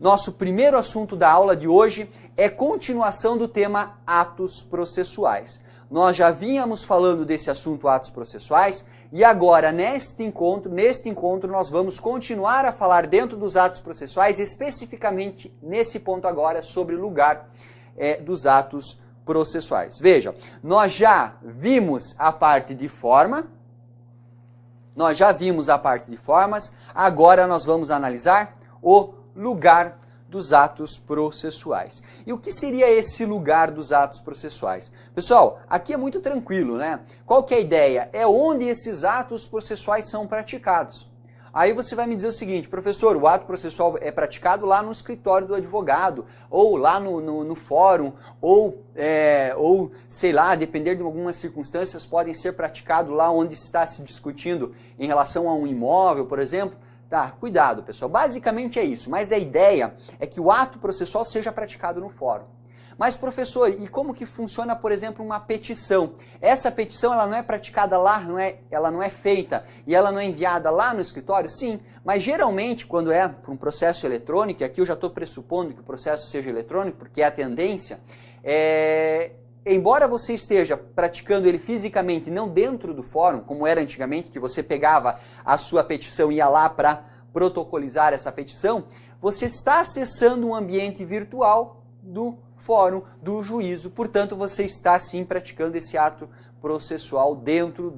Nosso primeiro assunto da aula de hoje é continuação do tema atos processuais. Nós já vínhamos falando desse assunto atos processuais e agora neste encontro nós vamos continuar a falar dentro dos atos processuais, especificamente nesse ponto agora sobre o lugar dos atos processuais. Veja, nós já vimos a parte de forma, agora nós vamos analisar o lugar dos atos processuais. E o que seria esse lugar dos atos processuais? Pessoal, aqui é muito tranquilo, né? Qual que é a ideia? É onde esses atos processuais são praticados. Aí você vai me dizer o seguinte, professor, o ato processual é praticado lá no escritório do advogado, ou lá no fórum, ou sei lá, depender de algumas circunstâncias, podem ser praticados lá onde está se discutindo em relação a um imóvel, por exemplo. Tá, cuidado, pessoal. Basicamente é isso, mas a ideia é que o ato processual seja praticado no fórum. Mas, professor, e como que funciona, por exemplo, uma petição? Essa petição ela não é praticada lá, ela não é feita e ela não é enviada lá no escritório? Sim, mas geralmente quando é para um processo eletrônico, e aqui eu já estou pressupondo que o processo seja eletrônico, porque é a tendência, embora você esteja praticando ele fisicamente, não dentro do fórum, como era antigamente, que você pegava a sua petição e ia lá para protocolizar essa petição, você está acessando um ambiente virtual do fórum, do juízo, portanto você está sim praticando esse ato processual dentro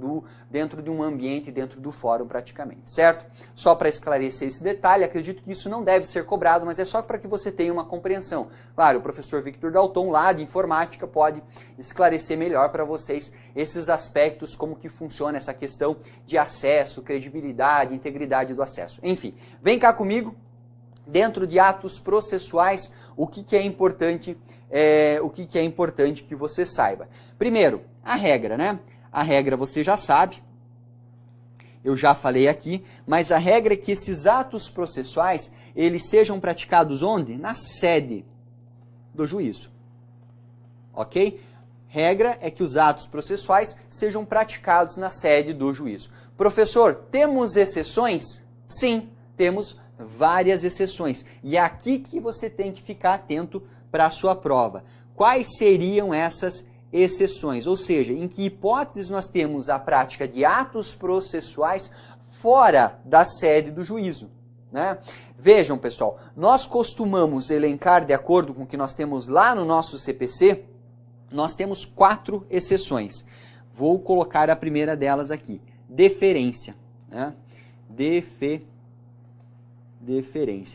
de um ambiente, dentro do fórum praticamente, certo? Só para esclarecer esse detalhe, acredito que isso não deve ser cobrado, mas é só para que você tenha uma compreensão. Claro, o professor Victor Dalton, lá de informática, pode esclarecer melhor para vocês esses aspectos, como que funciona essa questão de acesso, credibilidade, integridade do acesso. Enfim, vem cá comigo, dentro de atos processuais, o que é importante que você saiba. Primeiro, a regra, né? A regra você já sabe, eu já falei aqui, mas a regra é que esses atos processuais, eles sejam praticados onde? Na sede do juízo, ok? Regra é que os atos processuais sejam praticados na sede do juízo. Professor, temos exceções? Sim, temos várias exceções. E é aqui que você tem que ficar atento para a sua prova. Quais seriam essas exceções? Ou seja, em que hipóteses nós temos a prática de atos processuais fora da sede do juízo, né? Vejam, pessoal, nós costumamos elencar, de acordo com o que nós temos lá no nosso CPC, nós temos 4 exceções. Vou colocar a primeira delas aqui. Deferência, né? Deferência.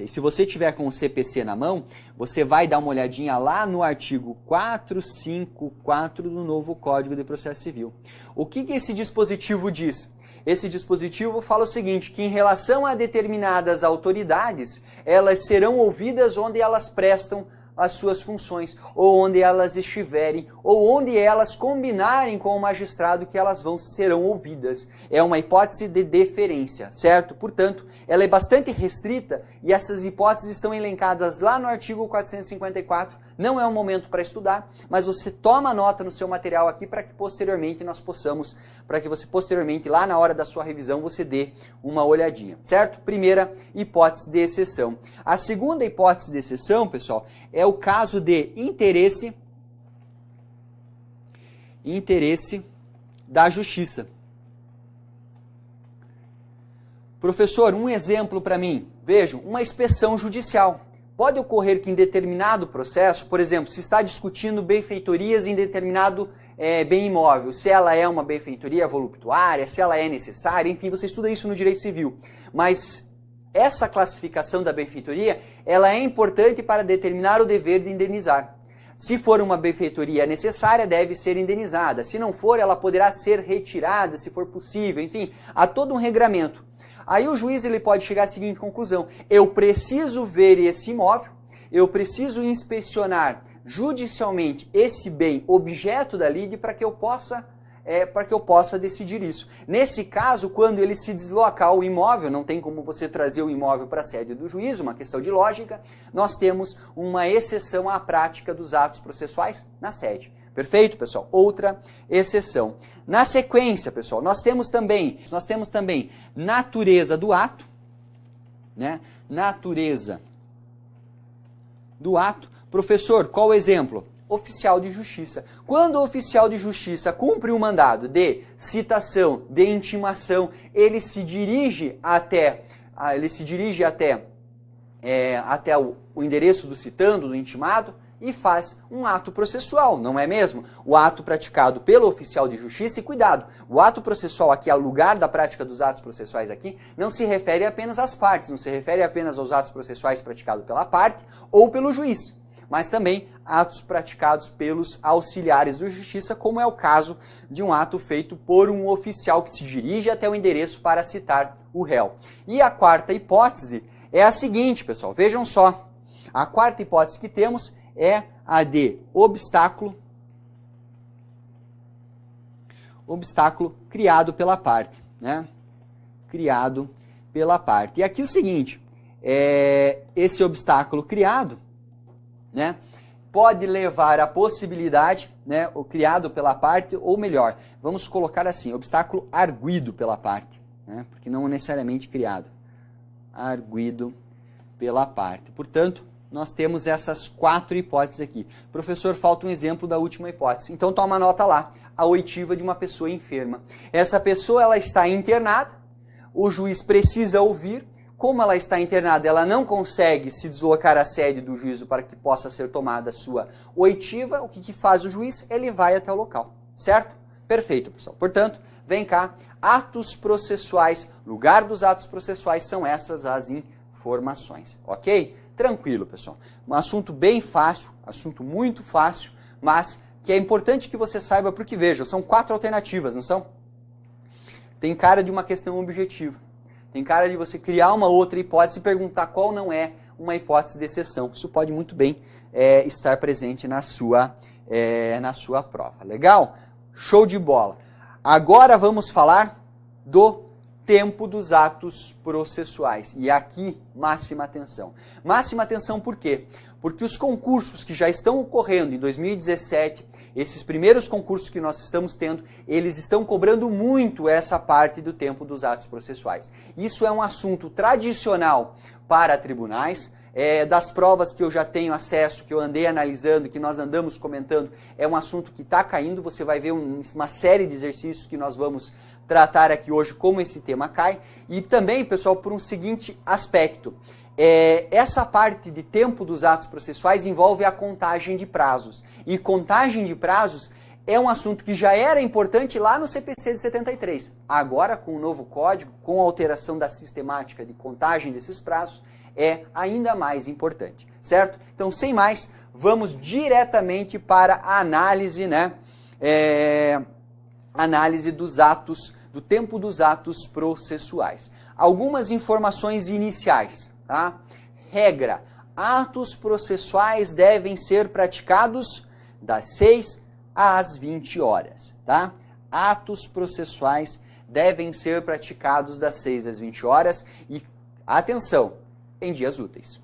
E se você tiver com o CPC na mão, você vai dar uma olhadinha lá no artigo 454 do novo Código de Processo Civil. O que esse dispositivo diz? Esse dispositivo fala o seguinte, que em relação a determinadas autoridades, elas serão ouvidas onde elas prestam as suas funções, ou onde elas estiverem, ou onde elas combinarem com o magistrado que elas serão ouvidas. É uma hipótese de deferência, certo? Portanto, ela é bastante restrita e essas hipóteses estão elencadas lá no artigo 454. Não é um momento para estudar, mas você toma nota no seu material aqui para que posteriormente você posteriormente, lá na hora da sua revisão, você dê uma olhadinha, certo? Primeira hipótese de exceção. A segunda hipótese de exceção, pessoal, é o caso de interesse da justiça. Professor, um exemplo para mim. Vejam, uma inspeção judicial. Pode ocorrer que em determinado processo, por exemplo, se está discutindo benfeitorias em determinado bem imóvel, se ela é uma benfeitoria voluptuária, se ela é necessária, enfim, você estuda isso no direito civil. Mas essa classificação da benfeitoria, ela é importante para determinar o dever de indenizar. Se for uma benfeitoria necessária, deve ser indenizada. Se não for, ela poderá ser retirada, se for possível. Enfim, há todo um regramento. Aí o juiz ele pode chegar à seguinte conclusão: eu preciso ver esse imóvel, eu preciso inspecionar judicialmente esse bem objeto da lide para que eu possa decidir isso. Nesse caso, quando ele se deslocar o imóvel, não tem como você trazer o imóvel para a sede do juízo, uma questão de lógica, nós temos uma exceção à prática dos atos processuais na sede. Perfeito, pessoal? Outra exceção. Na sequência, pessoal, nós temos também natureza do ato, né? Natureza do ato. Professor, qual o exemplo? Oficial de justiça. Quando o oficial de justiça cumpre um mandado de citação, de intimação, ele se dirige até o endereço do citando, do intimado, e faz um ato processual, não é mesmo? O ato praticado pelo oficial de justiça, e cuidado, o ato processual aqui, ao lugar da prática dos atos processuais aqui, não se refere apenas às partes, não se refere apenas aos atos processuais praticados pela parte ou pelo juiz, mas também atos praticados pelos auxiliares de justiça, como é o caso de um ato feito por um oficial que se dirige até o endereço para citar o réu. E a quarta hipótese é a seguinte, pessoal, vejam só. A quarta hipótese que temos é a de obstáculo criado pela parte, né? Criado pela parte. E aqui o seguinte, esse obstáculo criado, né, pode levar à possibilidade, né, o criado pela parte, ou melhor, vamos colocar assim, obstáculo arguido pela parte, né, porque não necessariamente criado, arguido pela parte. Portanto, nós temos essas quatro hipóteses aqui. Professor, falta um exemplo da última hipótese. Então toma nota lá, a oitiva de uma pessoa enferma. Essa pessoa ela está internada, o juiz precisa ouvir. Como ela está internada, ela não consegue se deslocar à sede do juízo para que possa ser tomada a sua oitiva. O que faz o juiz? Ele vai até o local, certo? Perfeito, pessoal. Portanto, vem cá, atos processuais, lugar dos atos processuais são essas as informações, ok? Tranquilo, pessoal. Um assunto bem fácil, assunto muito fácil, mas que é importante que você saiba, porque veja, são 4 alternativas, não são? Tem cara de uma questão objetiva. Tem cara de você criar uma outra hipótese e perguntar qual não é uma hipótese de exceção. Isso pode muito bem estar presente na sua prova. Legal? Show de bola. Agora vamos falar do tempo dos atos processuais. E aqui, máxima atenção. Máxima atenção por quê? Porque os concursos que já estão ocorrendo em 2017, esses primeiros concursos que nós estamos tendo, eles estão cobrando muito essa parte do tempo dos atos processuais. Isso é um assunto tradicional para tribunais. Das provas que eu já tenho acesso, que eu andei analisando, que nós andamos comentando, é um assunto que está caindo. Você vai ver uma série de exercícios que nós vamos tratar aqui hoje, como esse tema cai. E também, pessoal, por um seguinte aspecto. Essa parte de tempo dos atos processuais envolve a contagem de prazos. E contagem de prazos é um assunto que já era importante lá no CPC de 73. Agora, com o novo código, com a alteração da sistemática de contagem desses prazos, é ainda mais importante, certo? Então, sem mais, vamos diretamente para a análise, né? Análise dos atos, do tempo dos atos processuais. Algumas informações iniciais, tá? Regra: atos processuais devem ser praticados das 6 às 20 horas, tá? Atos processuais devem ser praticados das 6 às 20 horas e, atenção, em dias úteis.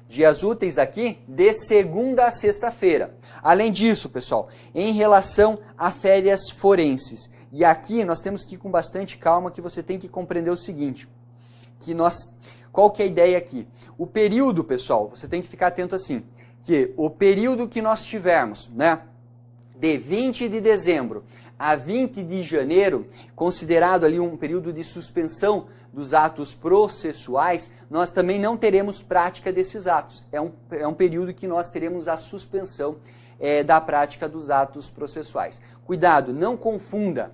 Dias úteis aqui de segunda a sexta-feira. Além disso, pessoal, em relação a férias forenses, e aqui nós temos que ir com bastante calma, que você tem que compreender o seguinte, qual que é a ideia aqui? O período, pessoal, você tem que ficar atento assim, que o período que nós tivermos, né, de 20 de dezembro a 20 de janeiro, considerado ali um período de suspensão dos atos processuais, nós também não teremos prática desses atos. É um período que nós teremos a suspensão da prática dos atos processuais. Cuidado, não confunda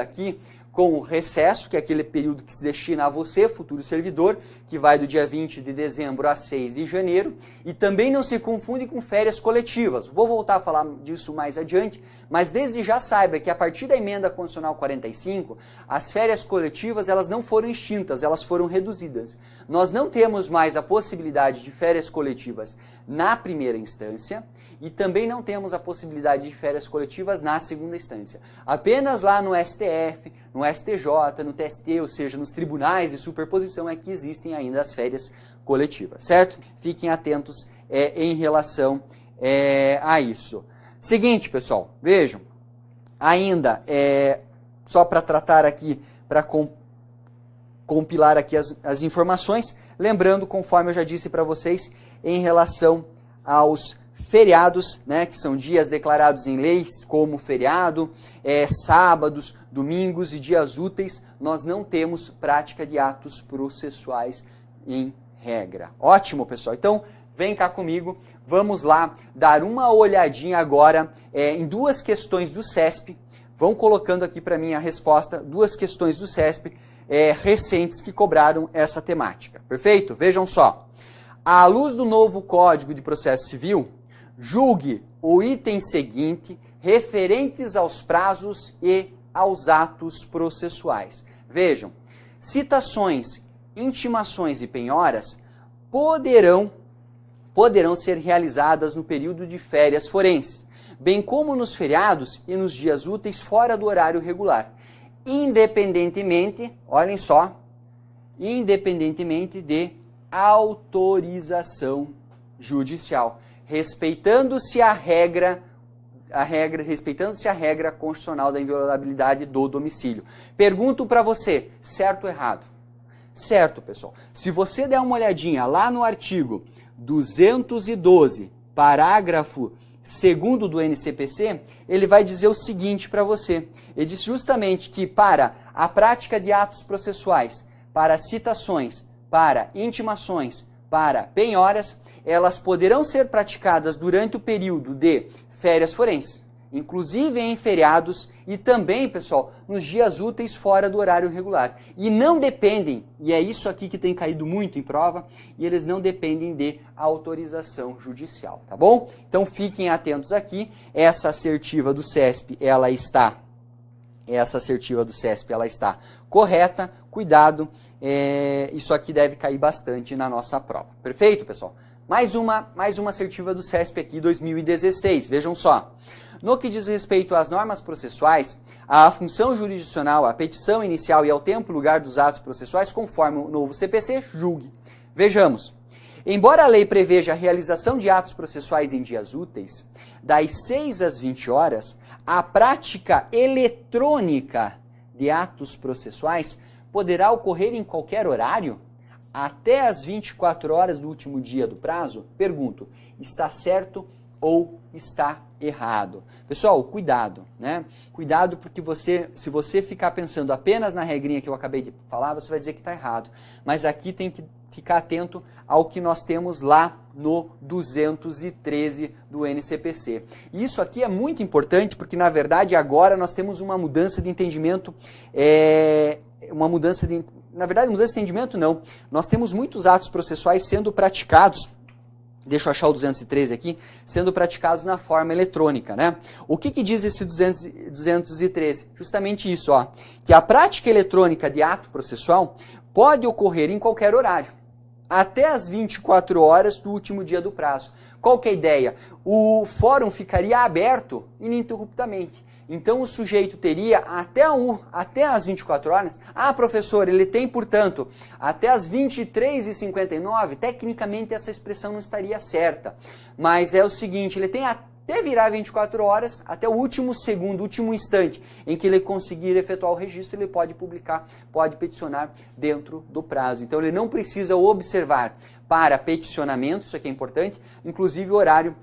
aqui com o recesso, que é aquele período que se destina a você, futuro servidor, que vai do dia 20 de dezembro a 6 de janeiro, e também não se confunde com férias coletivas. Vou voltar a falar disso mais adiante, mas desde já saiba que a partir da emenda constitucional 45, as férias coletivas elas não foram extintas, elas foram reduzidas. Nós não temos mais a possibilidade de férias coletivas na primeira instância, e também não temos a possibilidade de férias coletivas na segunda instância. Apenas lá no STF, no STJ, no TST, ou seja, nos tribunais de superposição é que existem ainda as férias coletivas, certo? Fiquem atentos em relação a isso. Seguinte, pessoal, vejam, ainda, só para tratar aqui, para compilar aqui as informações, lembrando, conforme eu já disse para vocês, em relação aos feriados, né, que são dias declarados em leis como feriado, sábados, domingos e dias úteis, nós não temos prática de atos processuais em regra. Ótimo, pessoal. Então, vem cá comigo, vamos lá dar uma olhadinha agora em duas questões do CESP. Vão colocando aqui para mim a resposta, duas questões do CESP recentes que cobraram essa temática. Perfeito? Vejam só. À luz do novo Código de Processo Civil, julgue o item seguinte referentes aos prazos e aos atos processuais. Vejam, citações, intimações e penhoras poderão ser realizadas no período de férias forenses, bem como nos feriados e nos dias úteis fora do horário regular, independentemente, olhem só, independentemente de autorização judicial, respeitando-se a regra constitucional da inviolabilidade do domicílio. Pergunto para você, certo ou errado? Certo, pessoal. Se você der uma olhadinha lá no artigo 212, parágrafo 2º do NCPC, ele vai dizer o seguinte para você. Ele diz justamente que para a prática de atos processuais, para citações, para intimações, para penhoras, elas poderão ser praticadas durante o período de férias forenses, inclusive em feriados e também, pessoal, nos dias úteis fora do horário regular. E não dependem, e é isso aqui que tem caído muito em prova, e eles não dependem de autorização judicial, tá bom? Então fiquem atentos aqui, essa assertiva do CESP, ela está correta, cuidado, isso aqui deve cair bastante na nossa prova. Perfeito, pessoal? Mais uma assertiva do CESP aqui, 2016, vejam só. No que diz respeito às normas processuais, à função jurisdicional, à petição inicial e ao tempo e lugar dos atos processuais, conforme o novo CPC, julgue. Vejamos. Embora a lei preveja a realização de atos processuais em dias úteis, das 6 às 20 horas, a prática eletrônica de atos processuais poderá ocorrer em qualquer horário, até as 24 horas do último dia do prazo? Pergunto, está certo ou está errado? Pessoal, cuidado, né? Cuidado porque se você ficar pensando apenas na regrinha que eu acabei de falar, você vai dizer que está errado. Mas aqui tem que ficar atento ao que nós temos lá no 213 do NCPC. E isso aqui é muito importante porque, na verdade, agora nós temos uma mudança de entendimento, na verdade, mudança de entendimento não. Nós temos muitos atos processuais sendo praticados, deixa eu achar o 213 aqui, sendo praticados na forma eletrônica, né? O que diz esse 213? Justamente isso, ó, que a prática eletrônica de ato processual pode ocorrer em qualquer horário, até as 24 horas do último dia do prazo. Qual que é a ideia? O fórum ficaria aberto ininterruptamente. Então, o sujeito teria até as 24 horas. Ah, professor, ele tem, portanto, até as 23h59. Tecnicamente, essa expressão não estaria certa. Mas é o seguinte, ele tem até virar 24 horas, até o último segundo, último instante em que ele conseguir efetuar o registro, ele pode publicar, pode peticionar dentro do prazo. Então, ele não precisa observar para peticionamento, isso aqui é importante, inclusive o horário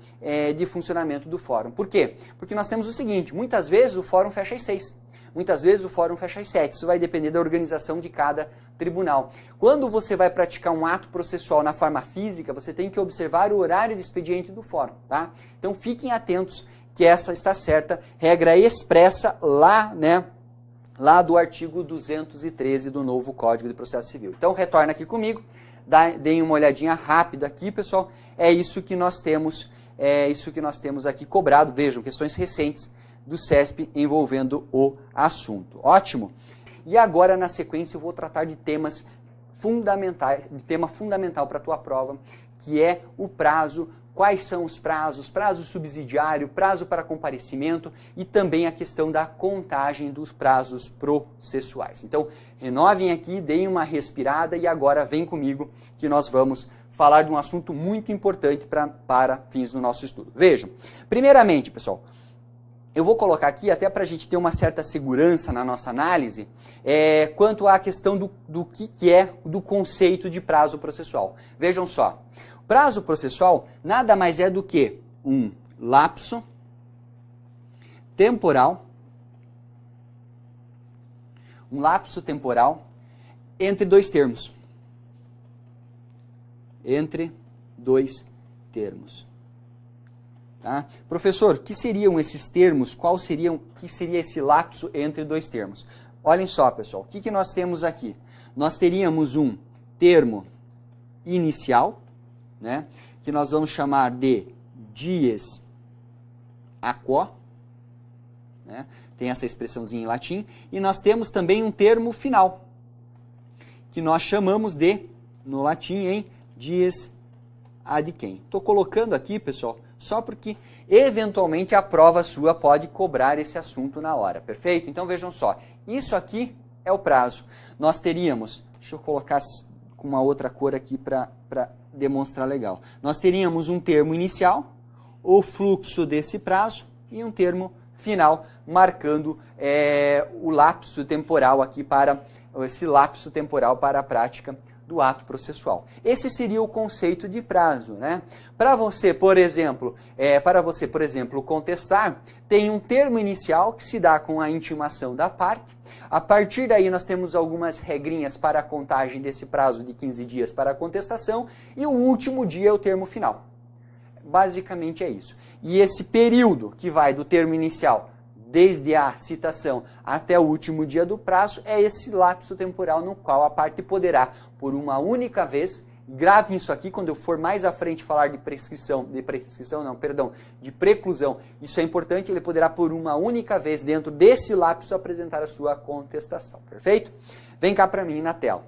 de funcionamento do fórum. Por quê? Porque nós temos o seguinte, muitas vezes o fórum fecha às 6, muitas vezes o fórum fecha às 7, isso vai depender da organização de cada tribunal. Quando você vai praticar um ato processual na forma física, você tem que observar o horário de expediente do fórum, tá? Então fiquem atentos que essa está certa, regra expressa lá, né, lá do artigo 213 do novo Código de Processo Civil. Então retorna aqui comigo. Deem uma olhadinha rápida aqui, pessoal. É isso que nós temos aqui cobrado. Vejam, questões recentes do CESP envolvendo o assunto. Ótimo. E agora, na sequência, eu vou tratar de temas fundamentais, de tema fundamental para a tua prova, que é o prazo. Quais são os prazos, prazo subsidiário, prazo para comparecimento e também a questão da contagem dos prazos processuais. Então, renovem aqui, deem uma respirada e agora vem comigo que nós vamos falar de um assunto muito importante para fins do nosso estudo. Vejam, primeiramente, pessoal, eu vou colocar aqui, até para a gente ter uma certa segurança na nossa análise, quanto à questão do que é do conceito de prazo processual. Vejam só. Prazo processual nada mais é do que um lapso temporal, entre dois termos. Entre dois termos. Tá? Professor, o que seriam esses termos? Que seria esse lapso entre dois termos? Olhem só, pessoal, o que nós temos aqui? Nós teríamos um termo inicial, né, que nós vamos chamar de dies a quo, né, tem essa expressãozinha em latim, e nós temos também um termo final, que nós chamamos de, no latim, em dies ad quem. Estou colocando aqui, pessoal, só porque eventualmente a prova sua pode cobrar esse assunto na hora, perfeito? Então vejam só, isso aqui é o prazo. Nós teríamos, deixa eu colocar com uma outra cor aqui para demonstrar legal. Nós teríamos um termo inicial, o fluxo desse prazo e um termo final, marcando o lapso temporal aqui para esse lapso temporal para a prática do ato processual. Esse seria o conceito de prazo, né? Para você, por exemplo, contestar, tem um termo inicial que se dá com a intimação da parte. A partir daí nós temos algumas regrinhas para a contagem desse prazo de 15 dias para a contestação e o último dia é o termo final. Basicamente é isso. E esse período que vai do termo inicial desde a citação até o último dia do prazo, é esse lapso temporal no qual a parte poderá, por uma única vez, gravem isso aqui quando eu for mais à frente falar de preclusão, isso é importante, ele poderá por uma única vez, dentro desse lapso, apresentar a sua contestação, perfeito? Vem cá para mim na tela.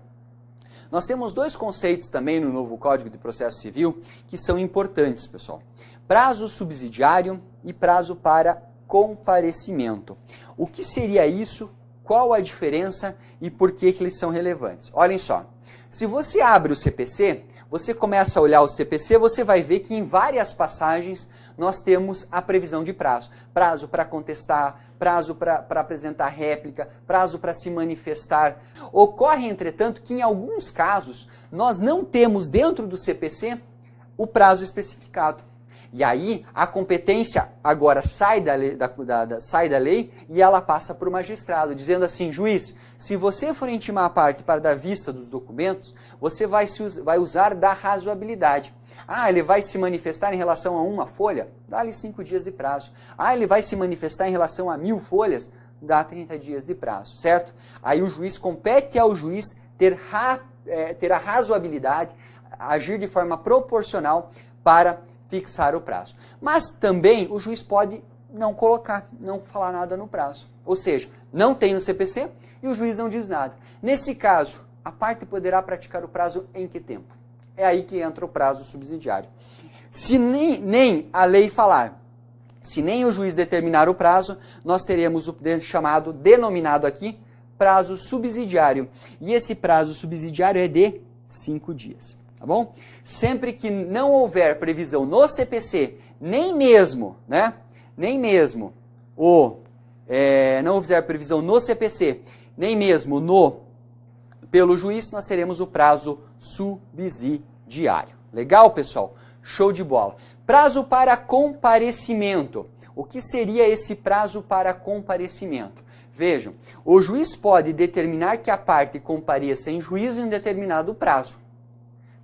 Nós temos dois conceitos também no novo Código de Processo Civil que são importantes, pessoal. Prazo subsidiário e prazo para comparecimento. O que seria isso? Qual a diferença e por que eles são relevantes? Olhem só, se você abre o CPC, você começa a olhar o CPC, você vai ver que em várias passagens nós temos a previsão de prazo. Prazo para contestar, prazo para apresentar réplica, prazo para se manifestar. Ocorre, entretanto, que em alguns casos nós não temos dentro do CPC o prazo especificado. E aí, a competência agora sai da lei e ela passa para o magistrado, dizendo assim, juiz, se você for intimar a parte para dar vista dos documentos, você vai usar da razoabilidade. Ah, ele vai se manifestar em relação a uma folha? Dá-lhe 5 dias de prazo. Ah, ele vai se manifestar em relação a 1000 folhas? Dá 30 dias de prazo, certo? Aí o juiz, compete ao juiz ter a razoabilidade, agir de forma proporcional para fixar o prazo. Mas também o juiz pode não falar nada no prazo. Ou seja, não tem no CPC e o juiz não diz nada. Nesse caso, a parte poderá praticar o prazo em que tempo? É aí que entra o prazo subsidiário. Se nem a lei falar, se nem o juiz determinar o prazo, nós teremos o denominado aqui, prazo subsidiário. E esse prazo subsidiário é de 5 dias. Tá bom? Sempre que não houver previsão no CPC, nem mesmo não houver previsão no CPC, nem mesmo pelo juiz, nós teremos o prazo subsidiário. Legal, pessoal? Show de bola. Prazo para comparecimento. O que seria esse prazo para comparecimento? Vejam, o juiz pode determinar que a parte compareça em juízo em determinado prazo,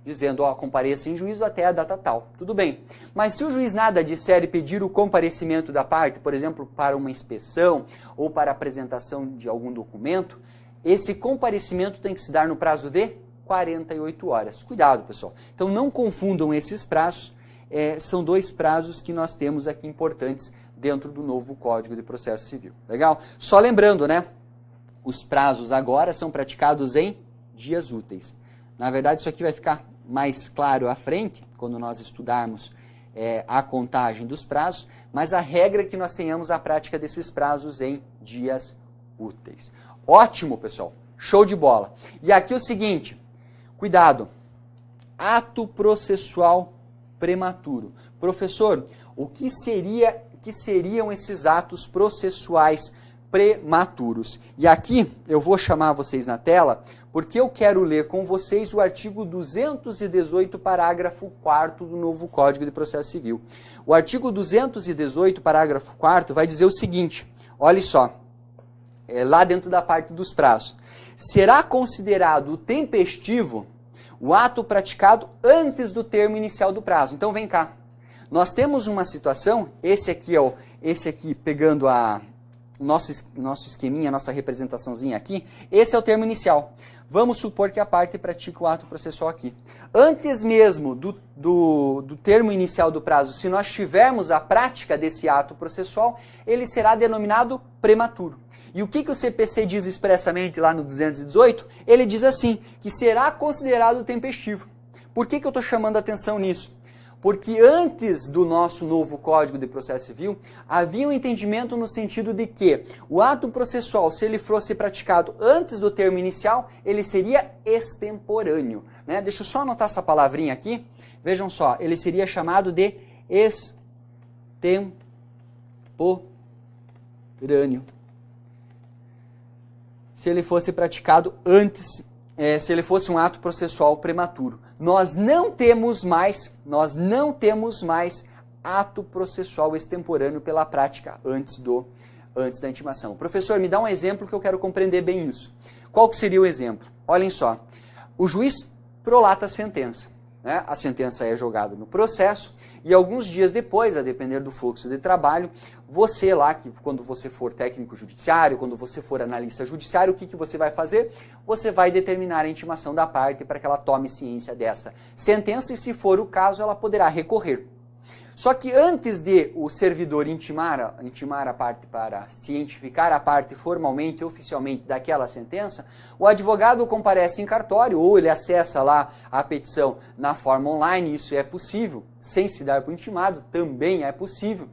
dizendo, compareça em juízo até a data tal. Tudo bem. Mas se o juiz nada disser e pedir o comparecimento da parte, por exemplo, para uma inspeção ou para a apresentação de algum documento, esse comparecimento tem que se dar no prazo de 48 horas. Cuidado, pessoal. Então, não confundam esses prazos. São dois prazos que nós temos aqui importantes dentro do novo Código de Processo Civil. Legal? Só lembrando, né? Os prazos agora são praticados em dias úteis. Na verdade, isso aqui vai ficar mais claro à frente, quando nós estudarmos a contagem dos prazos, mas a regra é que nós tenhamos a prática desses prazos em dias úteis. Ótimo, pessoal. Show de bola. E aqui o seguinte, cuidado. Ato processual prematuro. Professor, o que seriam esses atos processuais prematuros. E aqui eu vou chamar vocês na tela, porque eu quero ler com vocês o artigo 218, parágrafo 4º do novo Código de Processo Civil. O artigo 218, parágrafo 4º, vai dizer o seguinte, olha só, lá dentro da parte dos prazos. Será considerado tempestivo o ato praticado antes do termo inicial do prazo. Então vem cá. Nós temos uma situação, esse aqui pegando o nosso esqueminha, a nossa representaçãozinha aqui, esse é o termo inicial. Vamos supor que a parte pratica o ato processual aqui. Antes mesmo do termo inicial do prazo, se nós tivermos a prática desse ato processual, ele será denominado prematuro. E o que o CPC diz expressamente lá no 218? Ele diz assim, que será considerado tempestivo. Por que eu estou chamando a atenção nisso? Porque antes do nosso novo Código de Processo Civil, havia um entendimento no sentido de que o ato processual, se ele fosse praticado antes do termo inicial, ele seria extemporâneo. Né? Deixa eu só anotar essa palavrinha aqui. Vejam só, ele seria chamado de extemporâneo. Se ele fosse praticado antes, se ele fosse um ato processual prematuro. Nós não temos mais ato processual extemporâneo pela prática antes da intimação. Professor, me dá um exemplo que eu quero compreender bem isso. Qual que seria o exemplo? Olhem só, o juiz prolata a sentença. Né? A sentença é jogada no processo e alguns dias depois, a depender do fluxo de trabalho, você lá, quando você for técnico judiciário, quando você for analista judiciário, o que você vai fazer? Você vai determinar a intimação da parte para que ela tome ciência dessa sentença e, se for o caso, ela poderá recorrer. Só que antes de o servidor intimar a parte para cientificar a parte formalmente e oficialmente daquela sentença, o advogado comparece em cartório ou ele acessa lá a petição na forma online, isso é possível, sem se dar por intimado, também é possível.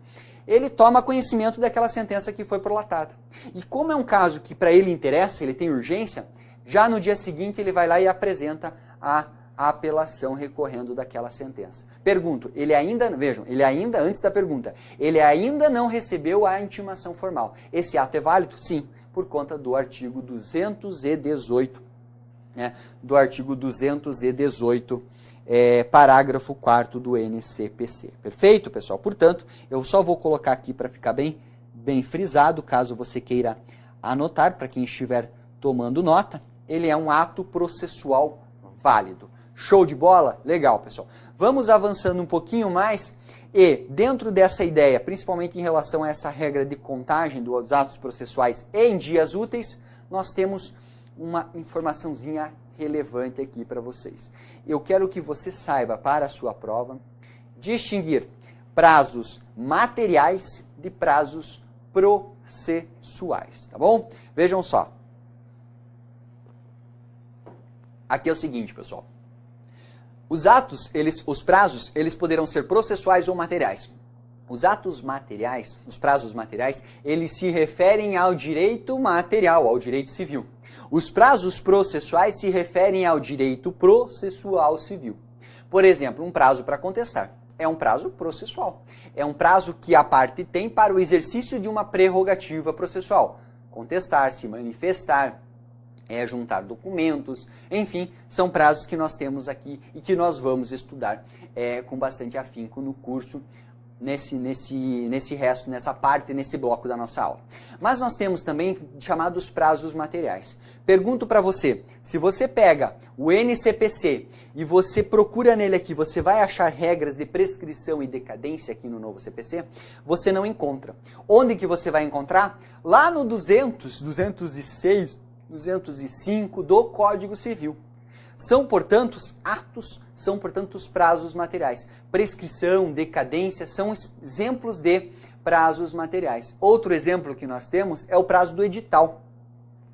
Ele toma conhecimento daquela sentença que foi prolatada. E como é um caso que para ele interessa, ele tem urgência, já no dia seguinte ele vai lá e apresenta a apelação recorrendo daquela sentença. Pergunto, antes da pergunta, ele ainda não recebeu a intimação formal. Esse ato é válido? Sim, por conta do artigo 218, né, do artigo 218, parágrafo 4º do NCPC. Perfeito, pessoal? Portanto, eu só vou colocar aqui para ficar bem frisado, caso você queira anotar, para quem estiver tomando nota, ele é um ato processual válido. Show de bola? Legal, pessoal. Vamos avançando um pouquinho mais e, dentro dessa ideia, principalmente em relação a essa regra de contagem dos atos processuais em dias úteis, nós temos uma informaçãozinha relevante aqui para vocês. Eu quero que você saiba, para a sua prova, distinguir prazos materiais de prazos processuais, tá bom? Vejam só. Aqui é o seguinte, pessoal. Os prazos, eles poderão ser processuais ou materiais. Os atos materiais, os prazos materiais, eles se referem ao direito material, ao direito civil. Os prazos processuais se referem ao direito processual civil. Por exemplo, um prazo para contestar é um prazo processual. É um prazo que a parte tem para o exercício de uma prerrogativa processual. Contestar, se manifestar, juntar documentos, enfim, são prazos que nós temos aqui e que nós vamos estudar com bastante afinco no curso, nessa parte, nesse bloco da nossa aula. Mas nós temos também chamados prazos materiais. Pergunto para você, se você pega o NCPC e você procura nele aqui, você vai achar regras de prescrição e decadência aqui no novo CPC? Você não encontra. Onde que você vai encontrar? Lá no 206, 205 do Código Civil. São, portanto, os prazos materiais. Prescrição, decadência, são exemplos de prazos materiais. Outro exemplo que nós temos é o prazo do edital.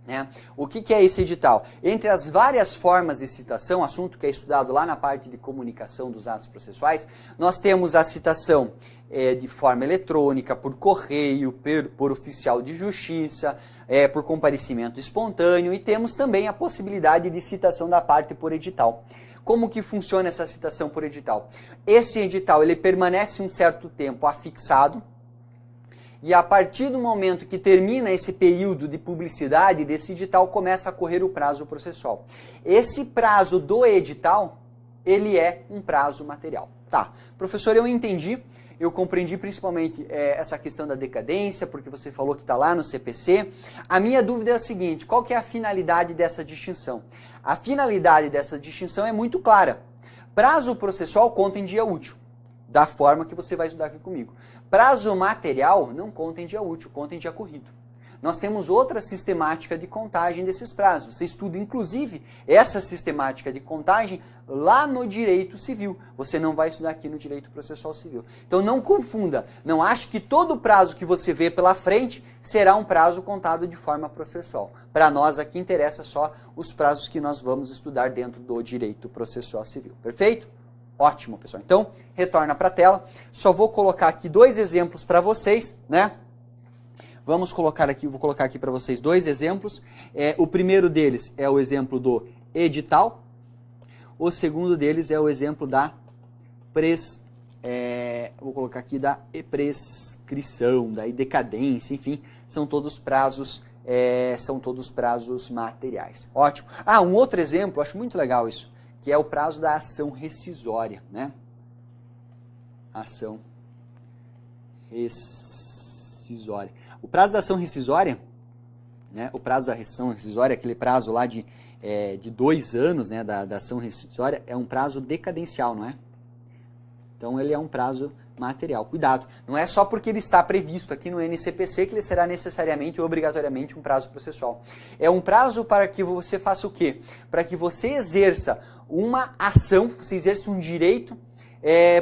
Né? O que é esse edital? Entre as várias formas de citação, assunto que é estudado lá na parte de comunicação dos atos processuais, nós temos a citação de forma eletrônica, por correio, por oficial de justiça, por comparecimento espontâneo, e temos também a possibilidade de citação da parte por edital. Como que funciona essa citação por edital? Esse edital ele permanece um certo tempo afixado, e a partir do momento que termina esse período de publicidade desse edital, começa a correr o prazo processual. Esse prazo do edital, ele é um prazo material. Tá, professor, eu entendi, eu compreendi principalmente essa questão da decadência, porque você falou que está lá no CPC. A minha dúvida é a seguinte, qual que é a finalidade dessa distinção? A finalidade dessa distinção é muito clara. Prazo processual conta em dia útil, da forma que você vai estudar aqui comigo. Prazo material não conta em dia útil, conta em dia corrido. Nós temos outra sistemática de contagem desses prazos. Você estuda, inclusive, essa sistemática de contagem lá no direito civil. Você não vai estudar aqui no direito processual civil. Então não confunda, não ache que todo prazo que você vê pela frente será um prazo contado de forma processual. Para nós aqui interessa só os prazos que nós vamos estudar dentro do direito processual civil. Perfeito? Ótimo, pessoal. Então, retorna para a tela. Só vou colocar aqui 2 exemplos para vocês, né? Vamos colocar aqui, vou colocar aqui para vocês 2 exemplos. O primeiro deles é o exemplo do edital. O segundo deles é o exemplo da vou colocar aqui da prescrição, da decadência, enfim, são todos prazos materiais. Ótimo. Um outro exemplo, acho muito legal isso, que é o prazo da ação rescisória, né? Ação rescisória. O prazo da ação rescisória, né? O prazo da ação rescisória, aquele prazo lá de 2 anos, né, da ação rescisória, é um prazo decadencial, não é? Então ele é um prazo material. Cuidado, não é só porque ele está previsto aqui no NCPC que ele será necessariamente ou obrigatoriamente um prazo processual. É um prazo para que você faça o quê? Para que você exerça uma ação, você exerça um direito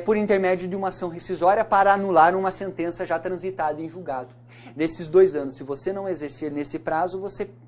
por intermédio de uma ação rescisória para anular uma sentença já transitada em julgado. Nesses 2 anos, se você não exercer nesse prazo,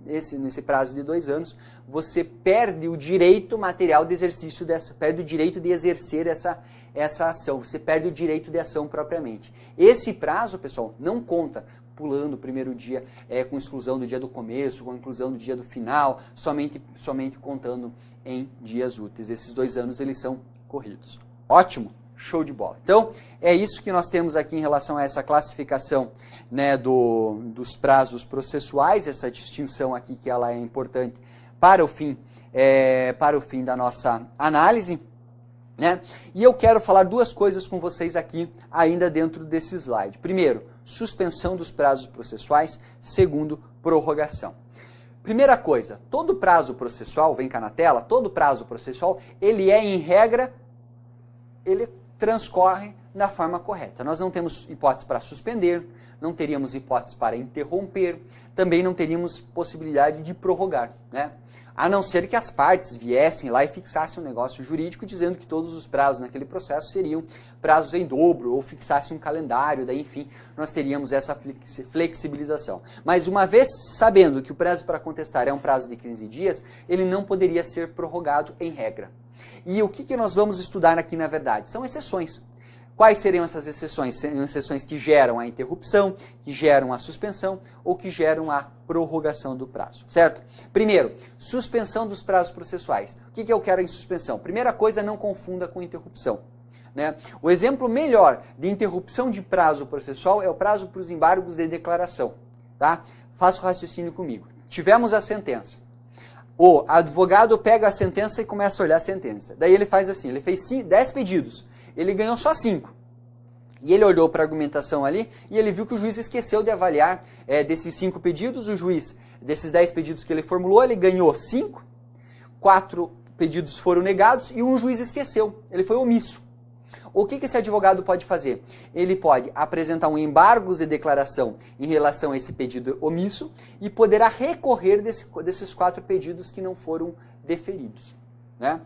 nesse prazo de 2 anos, você perde o direito material de exercício perde o direito de exercer essa ação, você perde o direito de ação propriamente. Esse prazo, pessoal, não conta pulando o primeiro dia, com exclusão do dia do começo, com inclusão do dia do final, somente contando em dias úteis. Esses 2 anos, eles são corridos. Ótimo, show de bola. Então, é isso que nós temos aqui em relação a essa classificação, né, dos prazos processuais, essa distinção aqui que ela é importante para o fim da nossa análise, né? E eu quero falar 2 coisas com vocês aqui ainda dentro desse slide. Primeiro, suspensão dos prazos processuais. Segundo, prorrogação. Primeira coisa, todo prazo processual, vem cá na tela, todo prazo processual, ele é, em regra, ele transcorre da forma correta. Nós não temos hipótese para suspender, não teríamos hipótese para interromper, também não teríamos possibilidade de prorrogar, né? A não ser que as partes viessem lá e fixassem um negócio jurídico dizendo que todos os prazos naquele processo seriam prazos em dobro, ou fixassem um calendário, daí, enfim, nós teríamos essa flexibilização. Mas uma vez sabendo que o prazo para contestar é um prazo de 15 dias, ele não poderia ser prorrogado em regra. E o que nós vamos estudar aqui, na verdade? São exceções. Quais seriam essas exceções? Seriam exceções que geram a interrupção, que geram a suspensão ou que geram a prorrogação do prazo, certo? Primeiro, suspensão dos prazos processuais. O que eu quero em suspensão? Primeira coisa, não confunda com interrupção, né? O exemplo melhor de interrupção de prazo processual é o prazo para os embargos de declaração, tá? Faça o raciocínio comigo. Tivemos a sentença. O advogado pega a sentença e começa a olhar a sentença. Daí ele faz assim, ele fez 10 pedidos, ele ganhou só 5. E ele olhou para a argumentação ali e ele viu que o juiz esqueceu de avaliar desses 5 pedidos. O juiz, desses 10 pedidos que ele formulou, ele ganhou 5, 4 pedidos foram negados e um juiz esqueceu, ele foi omisso. O que esse advogado pode fazer? Ele pode apresentar um embargo de declaração em relação a esse pedido omisso e poderá recorrer desses 4 pedidos que não foram deferidos, né?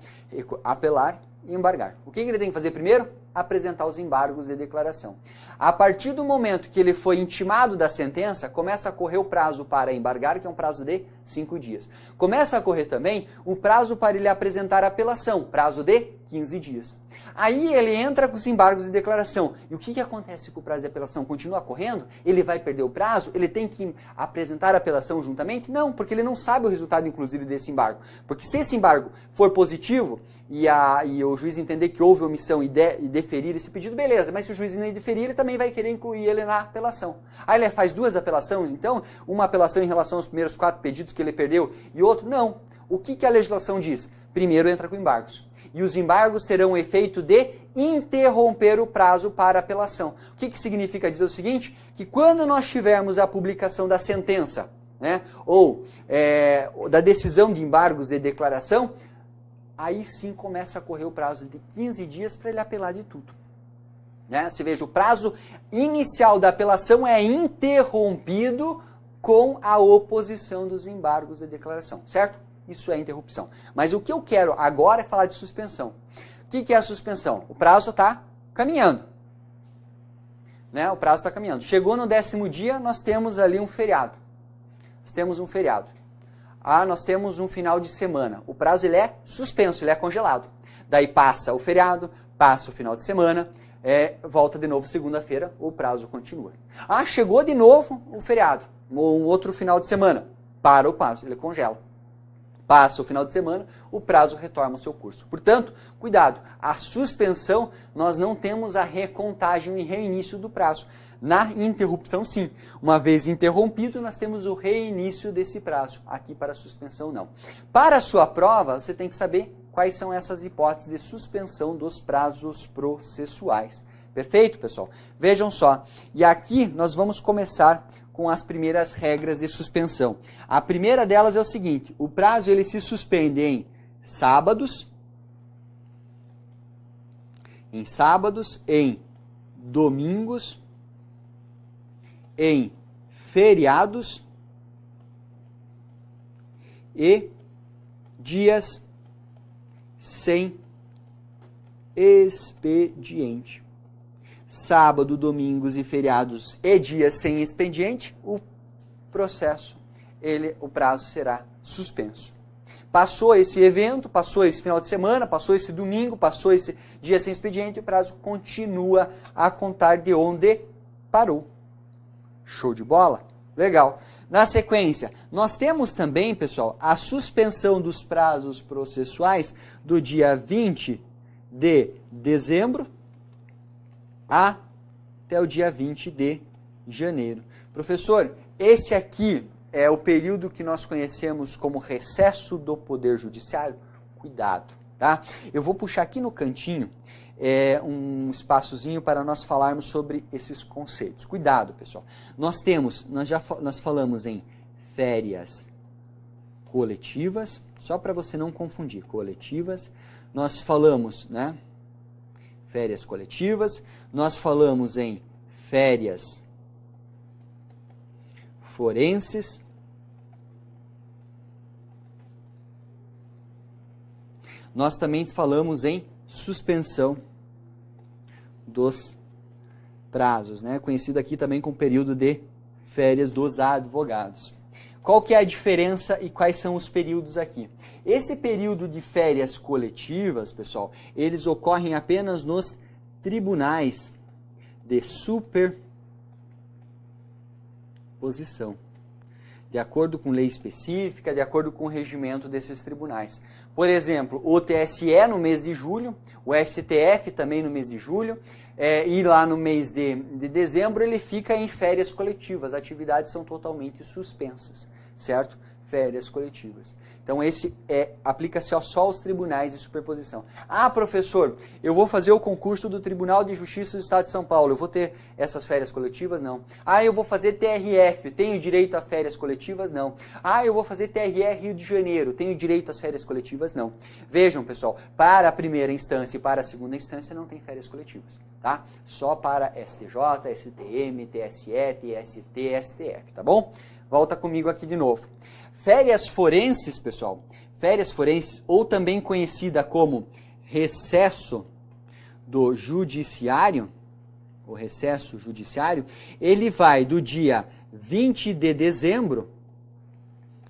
Apelar e embargar. O que ele tem que fazer primeiro? Apresentar os embargos de declaração. A partir do momento que ele foi intimado da sentença, começa a correr o prazo para embargar, que é um prazo de 5 dias. Começa a correr também o prazo para ele apresentar a apelação, prazo de 15 dias. Aí ele entra com os embargos de declaração. E o que acontece com o prazo de apelação? Continua correndo? Ele vai perder o prazo? Ele tem que apresentar a apelação juntamente? Não, porque ele não sabe o resultado, inclusive, desse embargo. Porque se esse embargo for positivo e o juiz entender que houve omissão e deferir esse pedido, beleza, mas se o juiz não deferir, ele também vai querer incluir ele na apelação. Aí ele faz 2 apelações, então, uma apelação em relação aos primeiros 4 pedidos que ele perdeu e outro, não. O que a legislação diz? Primeiro entra com embargos. E os embargos terão o efeito de interromper o prazo para apelação. O que significa dizer o seguinte? Que quando nós tivermos a publicação da sentença, né, ou da decisão de embargos de declaração, aí sim começa a correr o prazo de 15 dias para ele apelar de tudo. Né? Você veja, o prazo inicial da apelação é interrompido com a oposição dos embargos de declaração, certo? Isso é interrupção. Mas o que eu quero agora é falar de suspensão. O que é a suspensão? O prazo está caminhando. Né? O prazo está caminhando. Chegou no 10º dia, nós temos ali um feriado. Nós temos um feriado. Nós temos um final de semana. O prazo ele é suspenso, ele é congelado. Daí passa o feriado, passa o final de semana, volta de novo segunda-feira, o prazo continua. Chegou de novo o feriado, um outro final de semana. Para o prazo, ele congela. Passa o final de semana, o prazo retorna ao seu curso. Portanto, cuidado, a suspensão, nós não temos a recontagem e reinício do prazo. Na interrupção, sim. Uma vez interrompido, nós temos o reinício desse prazo. Aqui para a suspensão, não. Para a sua prova, você tem que saber quais são essas hipóteses de suspensão dos prazos processuais. Perfeito, pessoal? Vejam só. E aqui nós vamos começar com as primeiras regras de suspensão. A primeira delas é o seguinte: o prazo ele se suspende em sábados, em domingos, em feriados e dias sem expediente. Sábado, domingos e feriados e dias sem expediente, o processo, o prazo será suspenso. Passou esse evento, passou esse final de semana, passou esse domingo, passou esse dia sem expediente, o prazo continua a contar de onde parou. Show de bola? Legal. Na sequência, nós temos também, pessoal, a suspensão dos prazos processuais do dia 20 de dezembro até o dia 20 de janeiro. Professor, esse aqui é o período que nós conhecemos como recesso do Poder Judiciário? Cuidado, tá? Eu vou puxar aqui no cantinho um espaçozinho para nós falarmos sobre esses conceitos. Cuidado, pessoal. Nós falamos em férias coletivas, só para você não confundir, coletivas. Nós falamos, né? Férias coletivas, nós falamos em férias forenses, nós também falamos em suspensão dos prazos, né? Conhecido aqui também como período de férias dos advogados. Qual que é a diferença e quais são os períodos aqui? Esse período de férias coletivas, pessoal, eles ocorrem apenas nos tribunais de superposição, de acordo com lei específica, de acordo com o regimento desses tribunais. Por exemplo, o TSE no mês de julho, o STF também no mês de julho, e lá no mês de dezembro ele fica em férias coletivas, as atividades são totalmente suspensas, certo? Férias coletivas. Então esse aplica-se só aos tribunais de superposição. Professor, eu vou fazer o concurso do Tribunal de Justiça do Estado de São Paulo, eu vou ter essas férias coletivas? Não. Eu vou fazer TRF, tenho direito a férias coletivas? Não. Eu vou fazer TRE Rio de Janeiro, tenho direito às férias coletivas? Não. Vejam, pessoal, para a primeira instância e para a segunda instância não tem férias coletivas, tá? Só para STJ, STM, TSE, TST, STF, tá bom? Volta comigo aqui de novo. Férias forenses, pessoal, férias forenses, ou também conhecida como recesso do judiciário, o recesso judiciário, ele vai do dia 20 de dezembro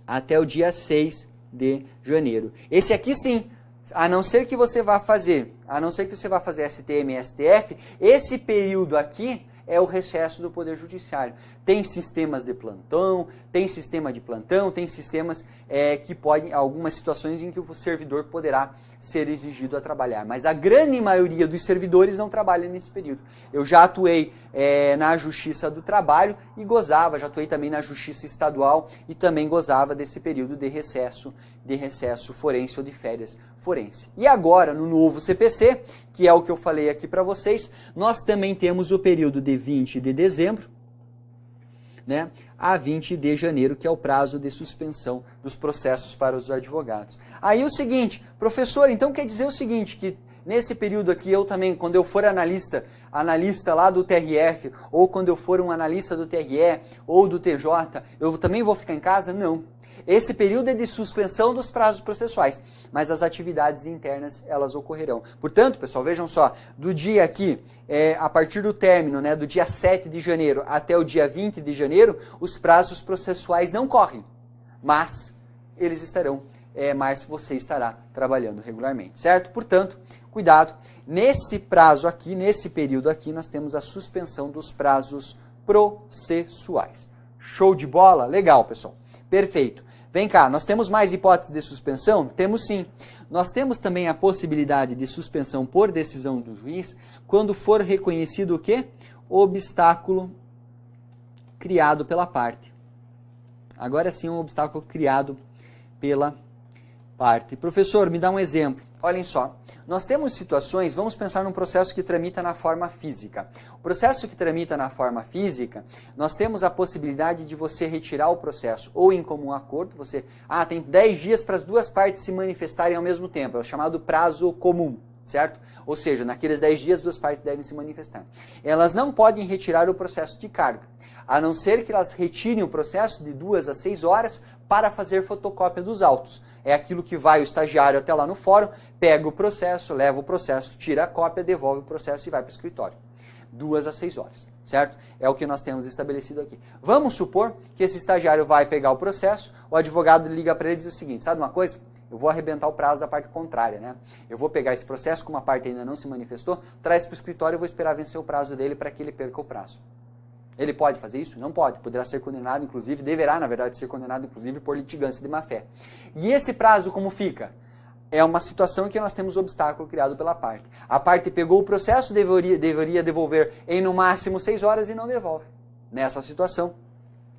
até o dia 6 de janeiro. Esse aqui sim, a não ser que você vá fazer STM e STF, esse período aqui é o recesso do Poder Judiciário. Tem sistemas de plantão, tem sistema de plantão, tem sistemas que podem, algumas situações em que o servidor poderá ser exigido a trabalhar. Mas a grande maioria dos servidores não trabalha nesse período. Eu já atuei na Justiça do Trabalho e gozava, já atuei também na Justiça Estadual e também gozava desse período de recesso forense ou de férias forense. E agora, no novo CPC, que é o que eu falei aqui para vocês, nós também temos o período de 20 de dezembro, né, a 20 de janeiro, que é o prazo de suspensão dos processos para os advogados. Aí o seguinte, professor, então quer dizer o seguinte, que nesse período aqui eu também, quando eu for analista lá do TRF, ou quando eu for um analista do TRE ou do TJ, eu também vou ficar em casa? Não. Esse período é de suspensão dos prazos processuais, mas as atividades internas, elas ocorrerão. Portanto, pessoal, vejam só, do dia aqui, a partir do término, né, do dia 7 de janeiro até o dia 20 de janeiro, os prazos processuais não correm, mas eles estarão, mas você estará trabalhando regularmente, certo? Portanto, cuidado, nesse prazo aqui, nesse período aqui, nós temos a suspensão dos prazos processuais. Show de bola? Legal, pessoal. Perfeito. Vem cá, nós temos mais hipóteses de suspensão? Temos sim. Nós temos também a possibilidade de suspensão por decisão do juiz quando for reconhecido o quê? Obstáculo criado pela parte. Agora sim, um obstáculo criado pela parte. Professor, me dá um exemplo. Olhem só, nós temos situações, vamos pensar num processo que tramita na forma física. O processo que tramita na forma física, nós temos a possibilidade de você retirar o processo ou em comum acordo, você, tem 10 dias para as duas partes se manifestarem ao mesmo tempo, é o chamado prazo comum, certo? Ou seja, naqueles 10 dias, duas partes devem se manifestar. Elas não podem retirar o processo de carga, a não ser que elas retirem o processo de 2 a 6 horas para fazer fotocópia dos autos. É aquilo que vai o estagiário até lá no fórum, pega o processo, leva o processo, tira a cópia, devolve o processo e vai para o escritório. 2 a 6 horas, certo? É o que nós temos estabelecido aqui. Vamos supor que esse estagiário vai pegar o processo, o advogado liga para ele e diz o seguinte, sabe uma coisa? Eu vou arrebentar o prazo da parte contrária, né? Eu vou pegar esse processo, como a parte ainda não se manifestou, traz para o escritório e vou esperar vencer o prazo dele para que ele perca o prazo. Ele pode fazer isso? Não pode. Poderá ser condenado, inclusive, deverá, na verdade, ser condenado, inclusive, por litigância de má-fé. E esse prazo, como fica? É uma situação em que nós temos obstáculo criado pela parte. A parte pegou o processo, deveria devolver em, no máximo, 6 horas e não devolve. Nessa situação,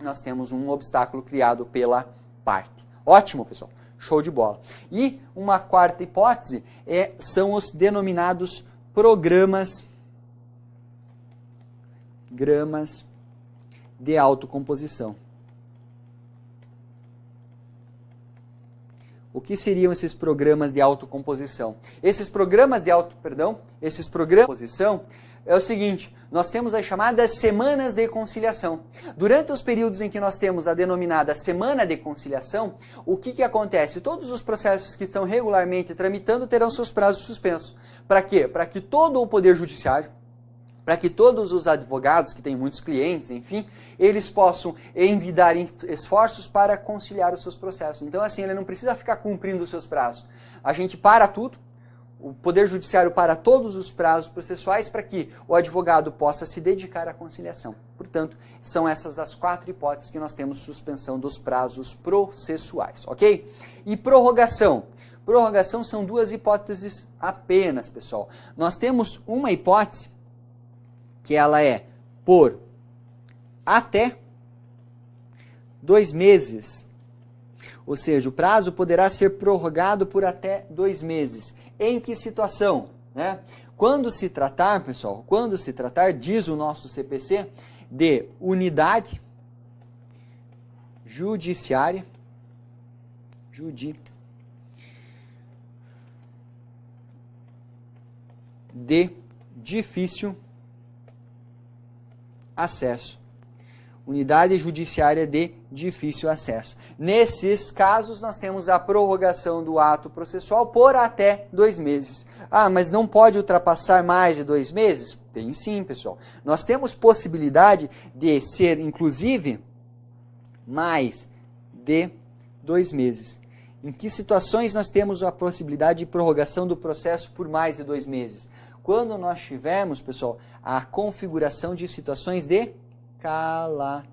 nós temos um obstáculo criado pela parte. Ótimo, pessoal. Show de bola. E uma quarta hipótese são os denominados programas de autocomposição. O que seriam esses programas de autocomposição? Esses programas de autocomposição é o seguinte, nós temos as chamadas semanas de conciliação. Durante os períodos em que nós temos a denominada semana de conciliação, o que acontece? Todos os processos que estão regularmente tramitando terão seus prazos suspensos. Para quê? Para que todo o Poder Judiciário, para que todos os advogados, que têm muitos clientes, enfim, eles possam envidar esforços para conciliar os seus processos. Então, assim, ele não precisa ficar cumprindo os seus prazos. A gente para tudo, o Poder Judiciário para todos os prazos processuais para que o advogado possa se dedicar à conciliação. Portanto, são essas as 4 hipóteses que nós temos suspensão dos prazos processuais, ok? E prorrogação. Prorrogação são 2 hipóteses apenas, pessoal. Nós temos uma hipótese que ela é por até 2 meses. Ou seja, o prazo poderá ser prorrogado por até 2 meses. Em que situação? Né? Quando se tratar, pessoal, diz o nosso CPC, de unidade judiciária, de difícil acesso. Unidade judiciária de difícil acesso. Nesses casos, nós temos a prorrogação do ato processual por até 2 meses. Mas não pode ultrapassar mais de 2 meses? Tem sim, pessoal. Nós temos possibilidade de ser, inclusive, mais de 2 meses. Em que situações nós temos a possibilidade de prorrogação do processo por mais de 2 meses? Quando nós tivermos, pessoal, a configuração de situações de calamidade.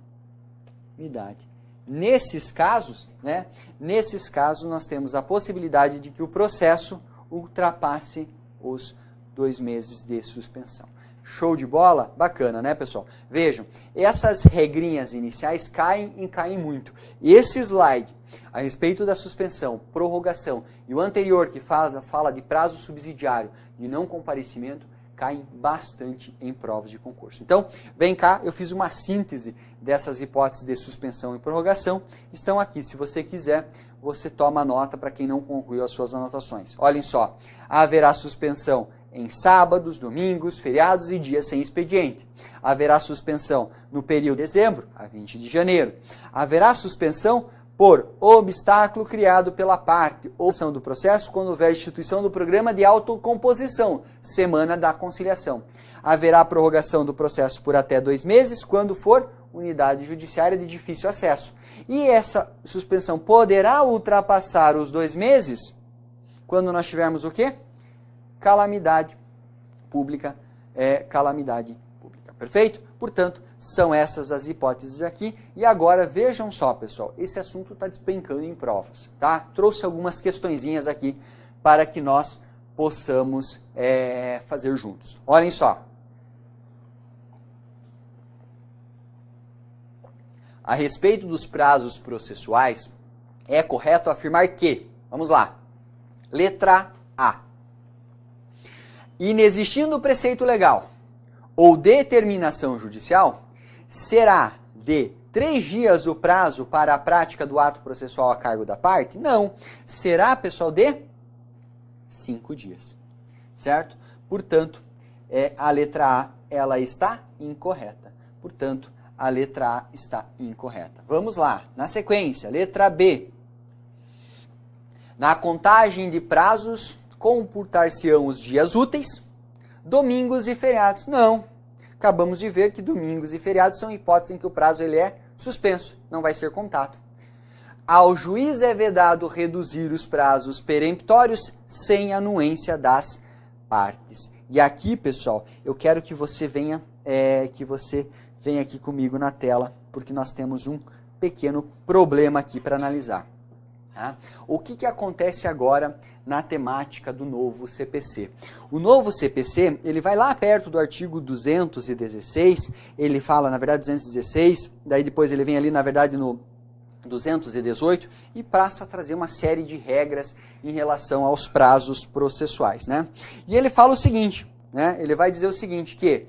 Nesses casos, né, nós temos a possibilidade de que o processo ultrapasse os 2 meses de suspensão. Show de bola? Bacana, né, pessoal? Vejam, essas regrinhas iniciais caem muito. E esse slide a respeito da suspensão, prorrogação e o anterior que fala de prazo subsidiário e não comparecimento, caem bastante em provas de concurso. Então, vem cá, eu fiz uma síntese dessas hipóteses de suspensão e prorrogação. Estão aqui, se você quiser, você toma nota para quem não concluiu as suas anotações. Olhem só, haverá suspensão em sábados, domingos, feriados e dias sem expediente. Haverá suspensão no período de dezembro a 20 de janeiro. Haverá suspensão por obstáculo criado pela parte ou ação do processo quando houver instituição do programa de autocomposição, semana da conciliação. Haverá prorrogação do processo por até 2 meses quando for unidade judiciária de difícil acesso. E essa suspensão poderá ultrapassar os 2 meses quando nós tivermos o quê? Calamidade pública, calamidade pública. Perfeito? Portanto, são essas as hipóteses aqui. E agora, vejam só, pessoal, esse assunto está despencando em provas, tá? Trouxe algumas questõezinhas aqui para que nós possamos fazer juntos. Olhem só. A respeito dos prazos processuais, é correto afirmar que, vamos lá, letra A. Inexistindo preceito legal ou determinação judicial, será de 3 dias o prazo para a prática do ato processual a cargo da parte? Não. Será, pessoal, de 5 dias. Certo? Portanto, a letra A ela está incorreta. Portanto, a letra A está incorreta. Vamos lá. Na sequência, letra B. Na contagem de prazos, computar-se-ão os dias úteis, domingos e feriados. Não. Acabamos de ver que domingos e feriados são hipóteses em que o prazo ele é suspenso, não vai ser contado. Ao juiz é vedado reduzir os prazos peremptórios sem anuência das partes. E aqui, pessoal, eu quero que você venha aqui comigo na tela, porque nós temos um pequeno problema aqui para analisar. Tá? O que acontece agora na temática do novo CPC? O novo CPC, ele vai lá perto do artigo 216, ele fala, na verdade, 216, daí depois ele vem ali, na verdade, no 218, e passa a trazer uma série de regras em relação aos prazos processuais, né? E ele fala o seguinte, né? Ele vai dizer o seguinte, que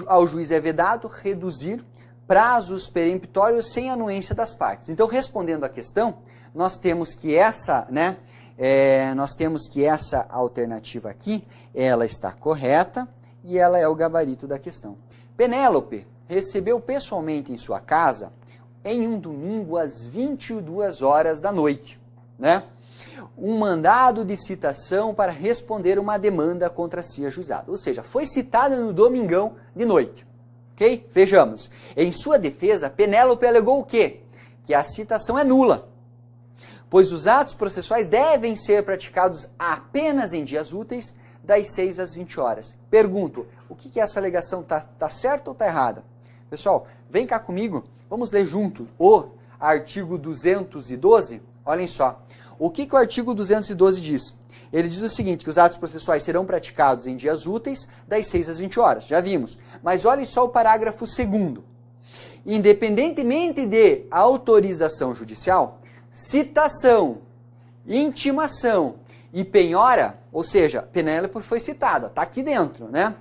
ao juiz é vedado reduzir prazos peremptórios sem anuência das partes. Então, respondendo à questão, nós temos que essa, né, essa alternativa aqui, ela está correta e ela é o gabarito da questão. Penélope recebeu pessoalmente em sua casa, em um domingo às 22 horas da noite, né, um mandado de citação para responder uma demanda contra si ajuizada. Ou seja, foi citada no domingão de noite. Ok? Vejamos. Em sua defesa, Penélope alegou o quê? Que a citação é nula, pois os atos processuais devem ser praticados apenas em dias úteis, das 6 às 20 horas. Pergunto, o que essa alegação está certa ou está errada? Pessoal, vem cá comigo, vamos ler junto o artigo 212. Olhem só, o que o artigo 212 diz? Ele diz o seguinte, que os atos processuais serão praticados em dias úteis, das 6 às 20 horas, já vimos. Mas olhem só o parágrafo 2º. Independentemente de autorização judicial, citação, intimação e penhora, ou seja, Penélope foi citada, está aqui dentro, né?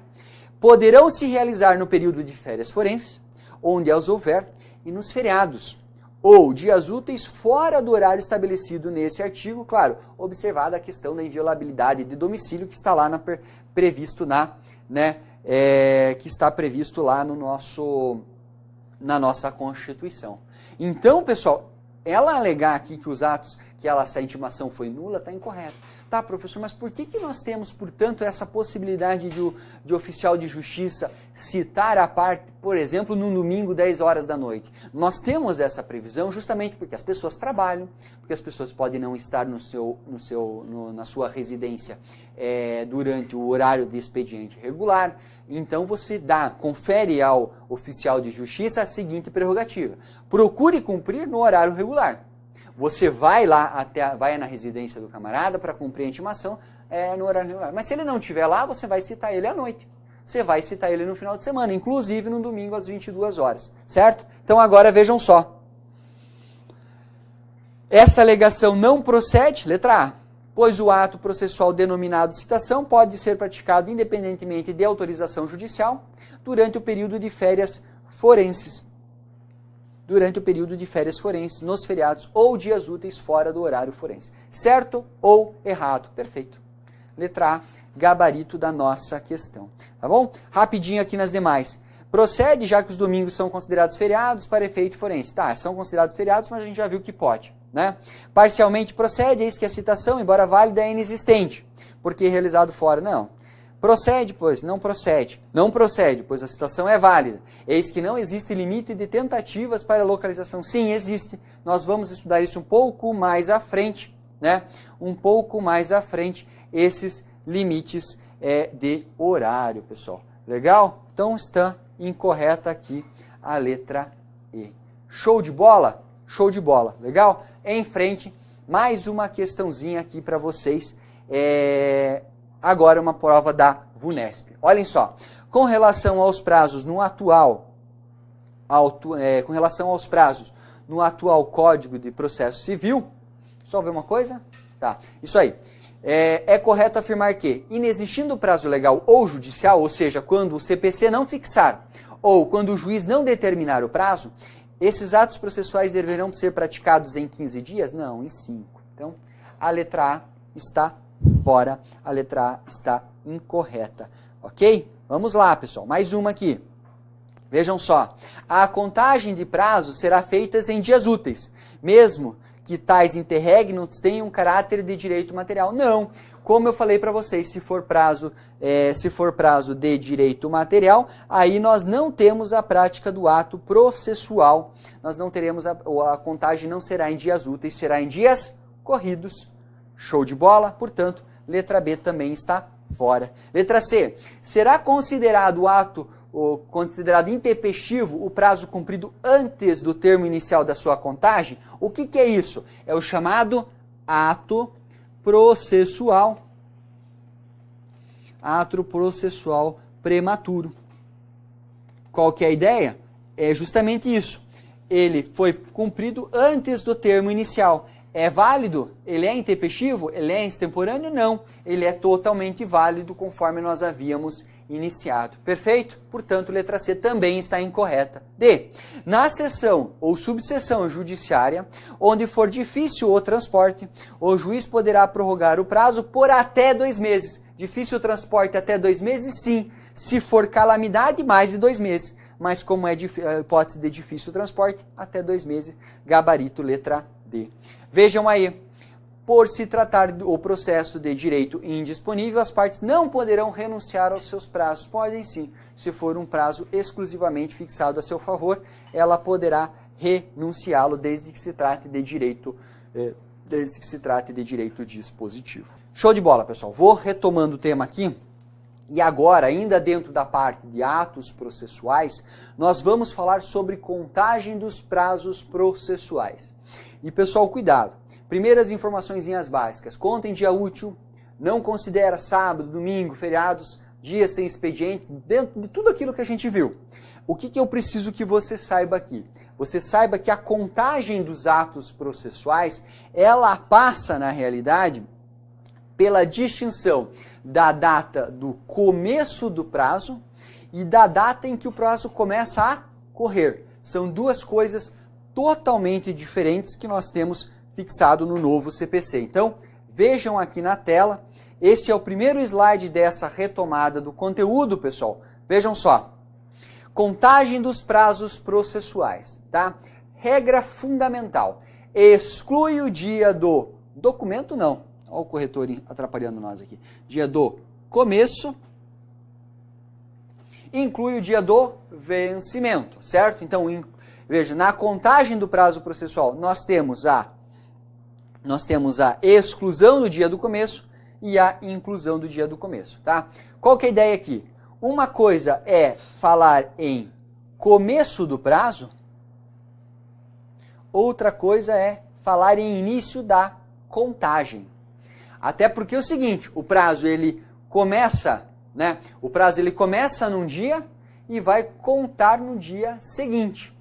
Poderão se realizar no período de férias forenses, onde as houver, e nos feriados, ou dias úteis fora do horário estabelecido nesse artigo, claro, observada a questão da inviolabilidade de domicílio que está lá previsto lá na nossa Constituição. Então, pessoal, ela alegar aqui que os atos, que essa intimação foi nula, está incorreta. Tá, professor, mas por que nós temos, portanto, essa possibilidade de oficial de justiça citar a parte, por exemplo, no domingo, 10 horas da noite? Nós temos essa previsão justamente porque as pessoas trabalham, porque as pessoas podem não estar na sua residência durante o horário de expediente regular. Então você confere ao oficial de justiça a seguinte prerrogativa: procure cumprir no horário regular. Você vai lá vai na residência do camarada para cumprir a intimação no horário regular. Mas se ele não estiver lá, você vai citar ele à noite. Você vai citar ele no final de semana, inclusive no domingo às 22 horas, certo? Então agora vejam só. Essa alegação não procede, letra A, pois o ato processual denominado citação pode ser praticado independentemente de autorização judicial durante o período de férias forenses. Nos feriados ou dias úteis fora do horário forense. Certo ou errado? Perfeito. Letra A, gabarito da nossa questão. Tá bom? Rapidinho aqui nas demais. Procede, já que os domingos são considerados feriados para efeito forense. Tá, são considerados feriados, mas a gente já viu que pode, né? Parcialmente procede, eis que a citação, embora válida, é inexistente, porque realizado fora. Não. Procede, pois, não procede. Não procede, pois a citação é válida. Eis que não existe limite de tentativas para localização. Sim, existe. Nós vamos estudar isso um pouco mais à frente, né? Um pouco mais à frente, esses limites de horário, pessoal. Legal? Então está incorreta aqui a letra E. Show de bola? Show de bola. Legal? Em frente, mais uma questãozinha aqui para vocês. Agora uma prova da VUNESP. Olhem só, com relação aos prazos no atual Código de Processo Civil, só ver uma coisa? Tá, isso aí. É correto afirmar que, inexistindo prazo legal ou judicial, ou seja, quando o CPC não fixar ou quando o juiz não determinar o prazo, esses atos processuais deverão ser praticados em 15 dias? Não, em 5. Então, a letra A está fora, a letra A está incorreta, ok? Vamos lá, pessoal, mais uma aqui. Vejam só, a contagem de prazos será feita em dias úteis, mesmo que tais interregnos tenham caráter de direito material. Não, como eu falei para vocês, se for prazo de direito material, aí nós não temos a prática do ato processual, nós não teremos a contagem não será em dias úteis, será em dias corridos. Show de bola? Portanto, letra B também está fora. Letra C. Será considerado considerado intempestivo o prazo cumprido antes do termo inicial da sua contagem? O que é isso? É o chamado ato processual. Ato processual prematuro. Qual que é a ideia? É justamente isso. Ele foi cumprido antes do termo inicial. É válido? Ele é intempestivo? Ele é extemporâneo? Não. Ele é totalmente válido conforme nós havíamos iniciado. Perfeito? Portanto, letra C também está incorreta. D. Na seção ou subseção judiciária, onde for difícil o transporte, o juiz poderá prorrogar o prazo por até 2 meses. Difícil o transporte até 2 meses? Sim. Se for calamidade, mais de 2 meses. Mas como é hipótese de difícil o transporte, até 2 meses. Gabarito, letra D. Vejam aí, por se tratar do processo de direito indisponível, as partes não poderão renunciar aos seus prazos. Podem sim, se for um prazo exclusivamente fixado a seu favor, ela poderá renunciá-lo desde que se trate de direito dispositivo. Show de bola, pessoal. Vou retomando o tema aqui. E agora, ainda dentro da parte de atos processuais, nós vamos falar sobre contagem dos prazos processuais. E pessoal, cuidado. Primeiras informaçõezinhas básicas. Conta em dia útil, não considera sábado, domingo, feriados, dias sem expediente, dentro de tudo aquilo que a gente viu. O que eu preciso que você saiba aqui? Você saiba que a contagem dos atos processuais, ela passa, na realidade, pela distinção da data do começo do prazo e da data em que o prazo começa a correr. São duas coisas totalmente diferentes que nós temos fixado no novo CPC. Então, vejam aqui na tela, esse é o primeiro slide dessa retomada do conteúdo, pessoal. Vejam só, contagem dos prazos processuais, tá? Regra fundamental, exclui o dia do documento, não. Olha o corretor atrapalhando nós aqui. Dia do começo, inclui o dia do vencimento, certo? Então, veja, na contagem do prazo processual, nós temos a exclusão do dia do começo e a inclusão do dia do começo, tá? Qual que é a ideia aqui? Uma coisa é falar em começo do prazo, outra coisa é falar em início da contagem. Até porque é o seguinte, o prazo ele começa, né? O prazo ele começa num dia e vai contar no dia seguinte.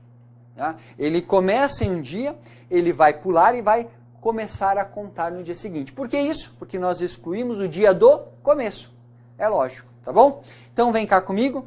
Tá? Ele começa em um dia, ele vai pular e vai começar a contar no dia seguinte. Por que isso? Porque nós excluímos o dia do começo. É lógico, tá bom? Então vem cá comigo.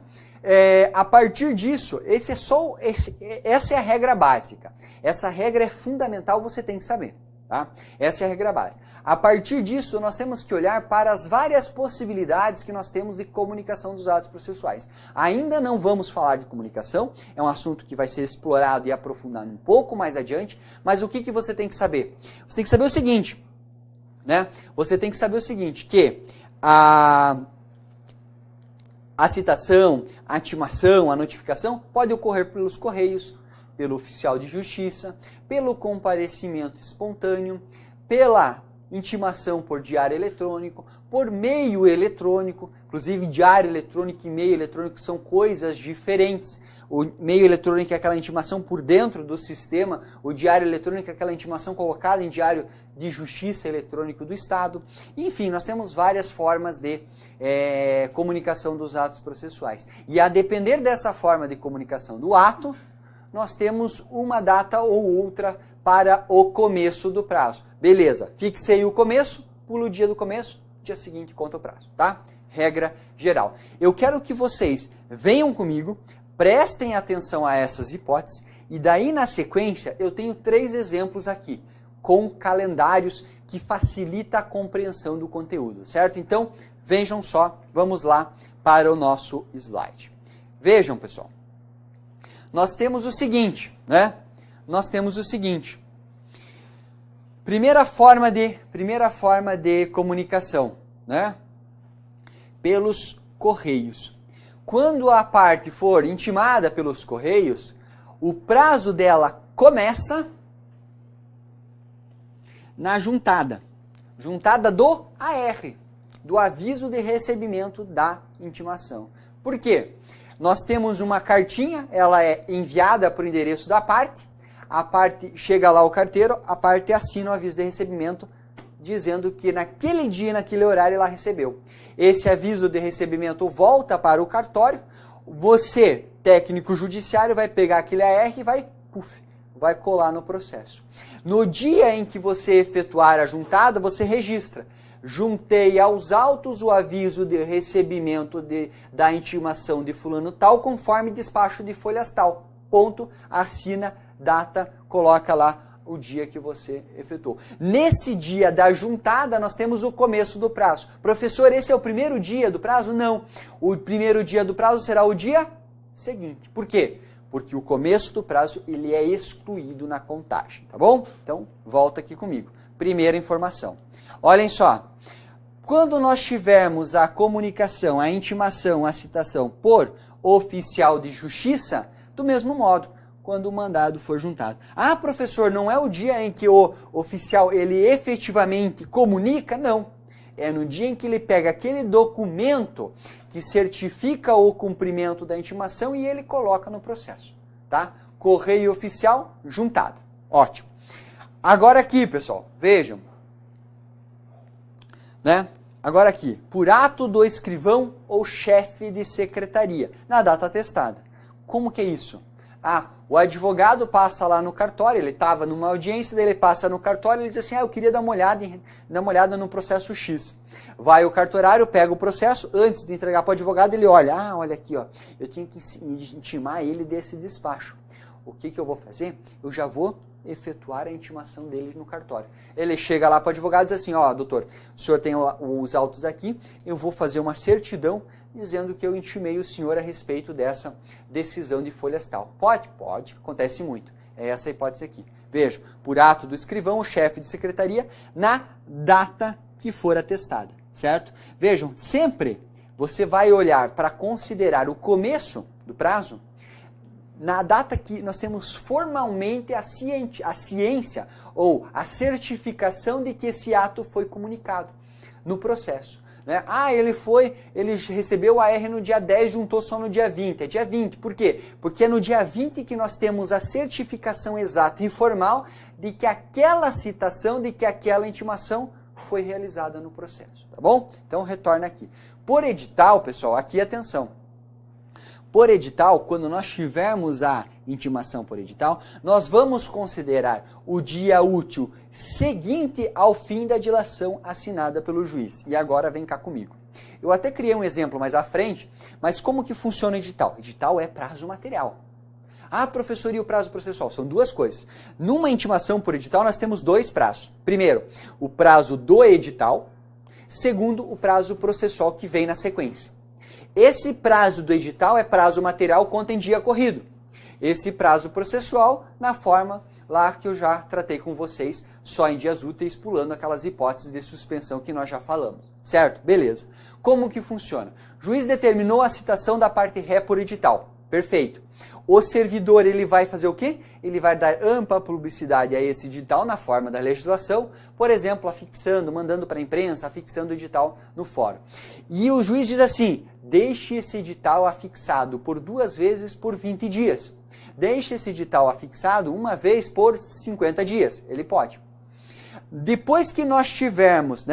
A partir disso, essa é a regra básica. Essa regra é fundamental, você tem que saber. Tá? Essa é a regra básica. A partir disso, nós temos que olhar para as várias possibilidades que nós temos de comunicação dos atos processuais. Ainda não vamos falar de comunicação, é um assunto que vai ser explorado e aprofundado um pouco mais adiante, mas o que você tem que saber? Você tem que saber o seguinte, né? Você tem que saber o seguinte, que a citação, a intimação, a notificação pode ocorrer pelos correios, pelo oficial de justiça, pelo comparecimento espontâneo, pela intimação por diário eletrônico, por meio eletrônico, inclusive diário eletrônico e meio eletrônico são coisas diferentes. O meio eletrônico é aquela intimação por dentro do sistema, o diário eletrônico é aquela intimação colocada em diário de justiça eletrônico do Estado. Enfim, nós temos várias formas de comunicação dos atos processuais. E a depender dessa forma de comunicação do ato, nós temos uma data ou outra para o começo do prazo. Beleza, fixei o começo, pulo o dia do começo, dia seguinte conta o prazo, tá? Regra geral. Eu quero que vocês venham comigo, prestem atenção a essas hipóteses, e daí na sequência eu tenho 3 exemplos aqui, com calendários que facilita a compreensão do conteúdo, certo? Então, vejam só, vamos lá para o nosso slide. Vejam, pessoal. Nós temos o seguinte, né? Nós temos o seguinte. Primeira forma de comunicação, né? Pelos correios. Quando a parte for intimada pelos correios, o prazo dela começa na juntada. Juntada do AR, do aviso de recebimento da intimação. Por quê? Nós temos uma cartinha, ela é enviada para o endereço da parte, a parte chega lá o carteiro, a parte assina o aviso de recebimento, dizendo que naquele dia, naquele horário, ela recebeu. Esse aviso de recebimento volta para o cartório, você, técnico judiciário, vai pegar aquele AR e vai colar no processo. No dia em que você efetuar a juntada, você registra. Juntei aos autos o aviso de recebimento da intimação de fulano tal, conforme despacho de folhas tal. Ponto, assina, data, coloca lá o dia que você efetuou. Nesse dia da juntada, nós temos o começo do prazo. Professor, esse é o primeiro dia do prazo? Não. O primeiro dia do prazo será o dia seguinte. Por quê? Porque o começo do prazo ele é excluído na contagem, tá bom? Então, volta aqui comigo. Primeira informação. Olhem só, quando nós tivermos a comunicação, a intimação, a citação por oficial de justiça, do mesmo modo, quando o mandado for juntado. Ah, professor, não é o dia em que o oficial ele efetivamente comunica? Não. É no dia em que ele pega aquele documento que certifica o cumprimento da intimação e ele coloca no processo, tá? Correio oficial juntado. Ótimo. Agora aqui, pessoal, vejam. Né? Agora aqui, por ato do escrivão ou chefe de secretaria, na data atestada. Como que é isso? Ah, o advogado passa lá no cartório, ele estava numa audiência, daí ele passa no cartório e ele diz assim, eu queria dar uma olhada no processo X. Vai o cartorário, pega o processo, antes de entregar para o advogado, ele olha, olha aqui, ó, eu tinha que intimar ele desse despacho. O que eu vou fazer? Eu já vou efetuar a intimação dele no cartório. Ele chega lá para o advogado e diz assim, ó, doutor, o senhor tem os autos aqui, eu vou fazer uma certidão dizendo que eu intimei o senhor a respeito dessa decisão de folhas tal. Pode? Pode, acontece muito. É essa a hipótese aqui. Veja, por ato do escrivão, o chefe de secretaria, na data que for atestada, certo? Vejam, sempre você vai olhar para considerar o começo do prazo na data que nós temos formalmente a ciência ou a certificação de que esse ato foi comunicado no processo. Né? Ele recebeu a R no dia 10, juntou só no dia 20. É dia 20. Por quê? Porque é no dia 20 que nós temos a certificação exata e formal de que aquela citação, de que aquela intimação foi realizada no processo. Tá bom? Então, retorna aqui. Por edital, pessoal, aqui atenção. Por edital, quando nós tivermos a intimação por edital, nós vamos considerar o dia útil seguinte ao fim da dilação assinada pelo juiz. E agora vem cá comigo. Eu até criei um exemplo mais à frente, mas como que funciona o edital? Edital é prazo material. Ah, professor, e o prazo processual? São duas coisas. Numa intimação por edital, nós temos dois prazos. Primeiro, o prazo do edital. Segundo, o prazo processual que vem na sequência. Esse prazo do edital é prazo material, conta em dia corrido. Esse prazo processual, na forma lá que eu já tratei com vocês, só em dias úteis, pulando aquelas hipóteses de suspensão que nós já falamos. Certo? Beleza. Como que funciona? O juiz determinou a citação da parte ré por edital. Perfeito. O servidor, ele vai fazer o quê? Ele vai dar ampla publicidade a esse edital na forma da legislação, por exemplo, afixando, mandando para a imprensa, afixando o edital no fórum. E o juiz diz assim, deixe esse edital afixado por 2 vezes por 20 dias. Deixe esse edital afixado uma vez por 50 dias. Ele pode. Depois que nós tivermos,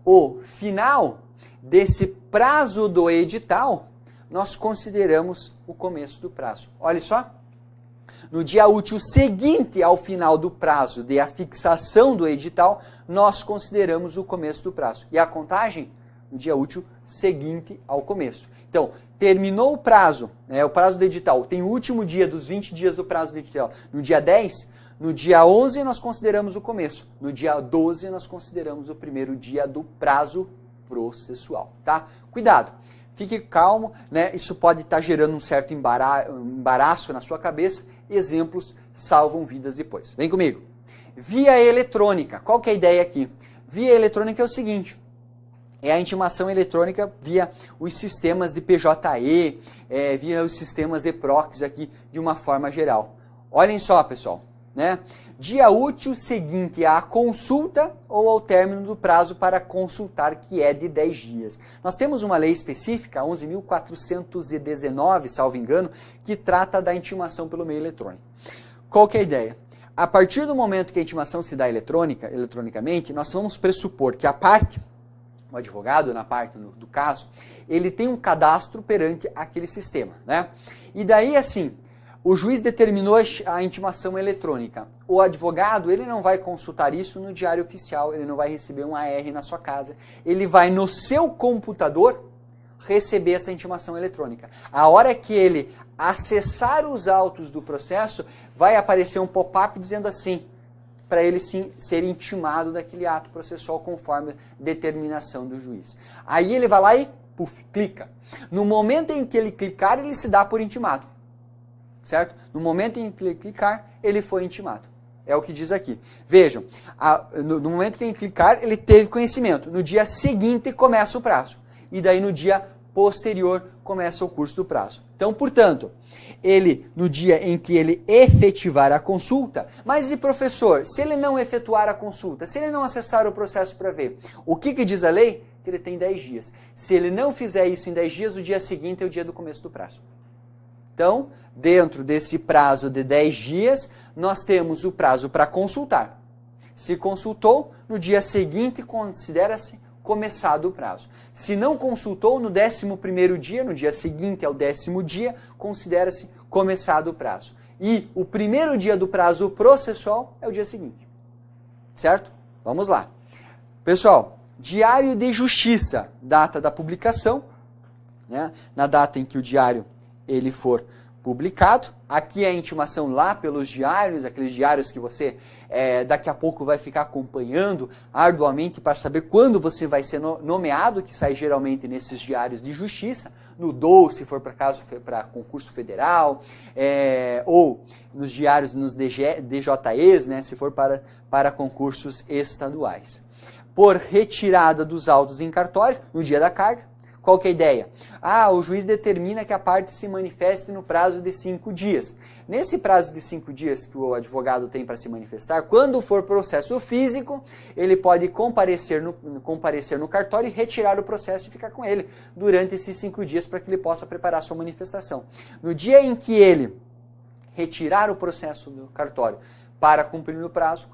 o final desse prazo do edital, nós consideramos o começo do prazo. Olha só. No dia útil seguinte ao final do prazo de afixação do edital, nós consideramos o começo do prazo. E a contagem? No dia útil seguinte ao começo. Então, terminou o prazo do edital, tem o último dia dos 20 dias do prazo do edital, no dia 10, no dia 11 nós consideramos o começo, no dia 12 nós consideramos o primeiro dia do prazo processual, tá? Cuidado! Fique calmo, né? Isso pode estar gerando um certo embaraço na sua cabeça. Exemplos salvam vidas depois. Vem comigo. Via eletrônica. Qual que é a ideia aqui? Via eletrônica é o seguinte. É a intimação eletrônica via os sistemas de PJE, via os sistemas EPROX aqui de uma forma geral. Olhem só, pessoal. Né? Dia útil seguinte à consulta ou ao término do prazo para consultar, que é de 10 dias. Nós temos uma lei específica, 11.419, salvo engano, que trata da intimação pelo meio eletrônico. Qual que é a ideia? A partir do momento que a intimação se dá eletronicamente, nós vamos pressupor que a parte, o advogado, na parte do caso, ele tem um cadastro perante aquele sistema. Né? E daí, assim, o juiz determinou a intimação eletrônica. O advogado, ele não vai consultar isso no diário oficial, ele não vai receber um AR na sua casa. Ele vai no seu computador receber essa intimação eletrônica. A hora que ele acessar os autos do processo, vai aparecer um pop-up dizendo assim, para ele sim ser intimado daquele ato processual conforme determinação do juiz. Aí ele vai lá e, clica. No momento em que ele clicar, ele se dá por intimado. Certo? No momento em que ele clicar, ele foi intimado. É o que diz aqui. Vejam, no momento que ele clicar, ele teve conhecimento. No dia seguinte começa o prazo. E daí no dia posterior começa o curso do prazo. Então, portanto, no dia em que ele efetivar a consulta, mas e professor, se ele não efetuar a consulta, se ele não acessar o processo para ver, o que diz a lei? Que ele tem 10 dias. Se ele não fizer isso em 10 dias, o dia seguinte é o dia do começo do prazo. Então, dentro desse prazo de 10 dias, nós temos o prazo para consultar. Se consultou, no dia seguinte considera-se começado o prazo. Se não consultou, no 11º dia, no dia seguinte ao 10º dia, considera-se começado o prazo. E o primeiro dia do prazo processual é o dia seguinte. Certo? Vamos lá. Pessoal, Diário de Justiça, data da publicação, né? Na data em que o diário ele for publicado. Aqui é a intimação lá pelos diários, aqueles diários que você daqui a pouco vai ficar acompanhando arduamente para saber quando você vai ser nomeado, que sai geralmente nesses diários de justiça, no DOU, se for para concurso federal, ou nos diários, nos DJEs, né, se for para concursos estaduais. Por retirada dos autos em cartório, no dia da carga. Qual que é a ideia? O juiz determina que a parte se manifeste no prazo de 5 dias. Nesse prazo de 5 dias que o advogado tem para se manifestar, quando for processo físico, ele pode comparecer no cartório e retirar o processo e ficar com ele durante esses 5 dias para que ele possa preparar sua manifestação. No dia em que ele retirar o processo do cartório para cumprir o prazo,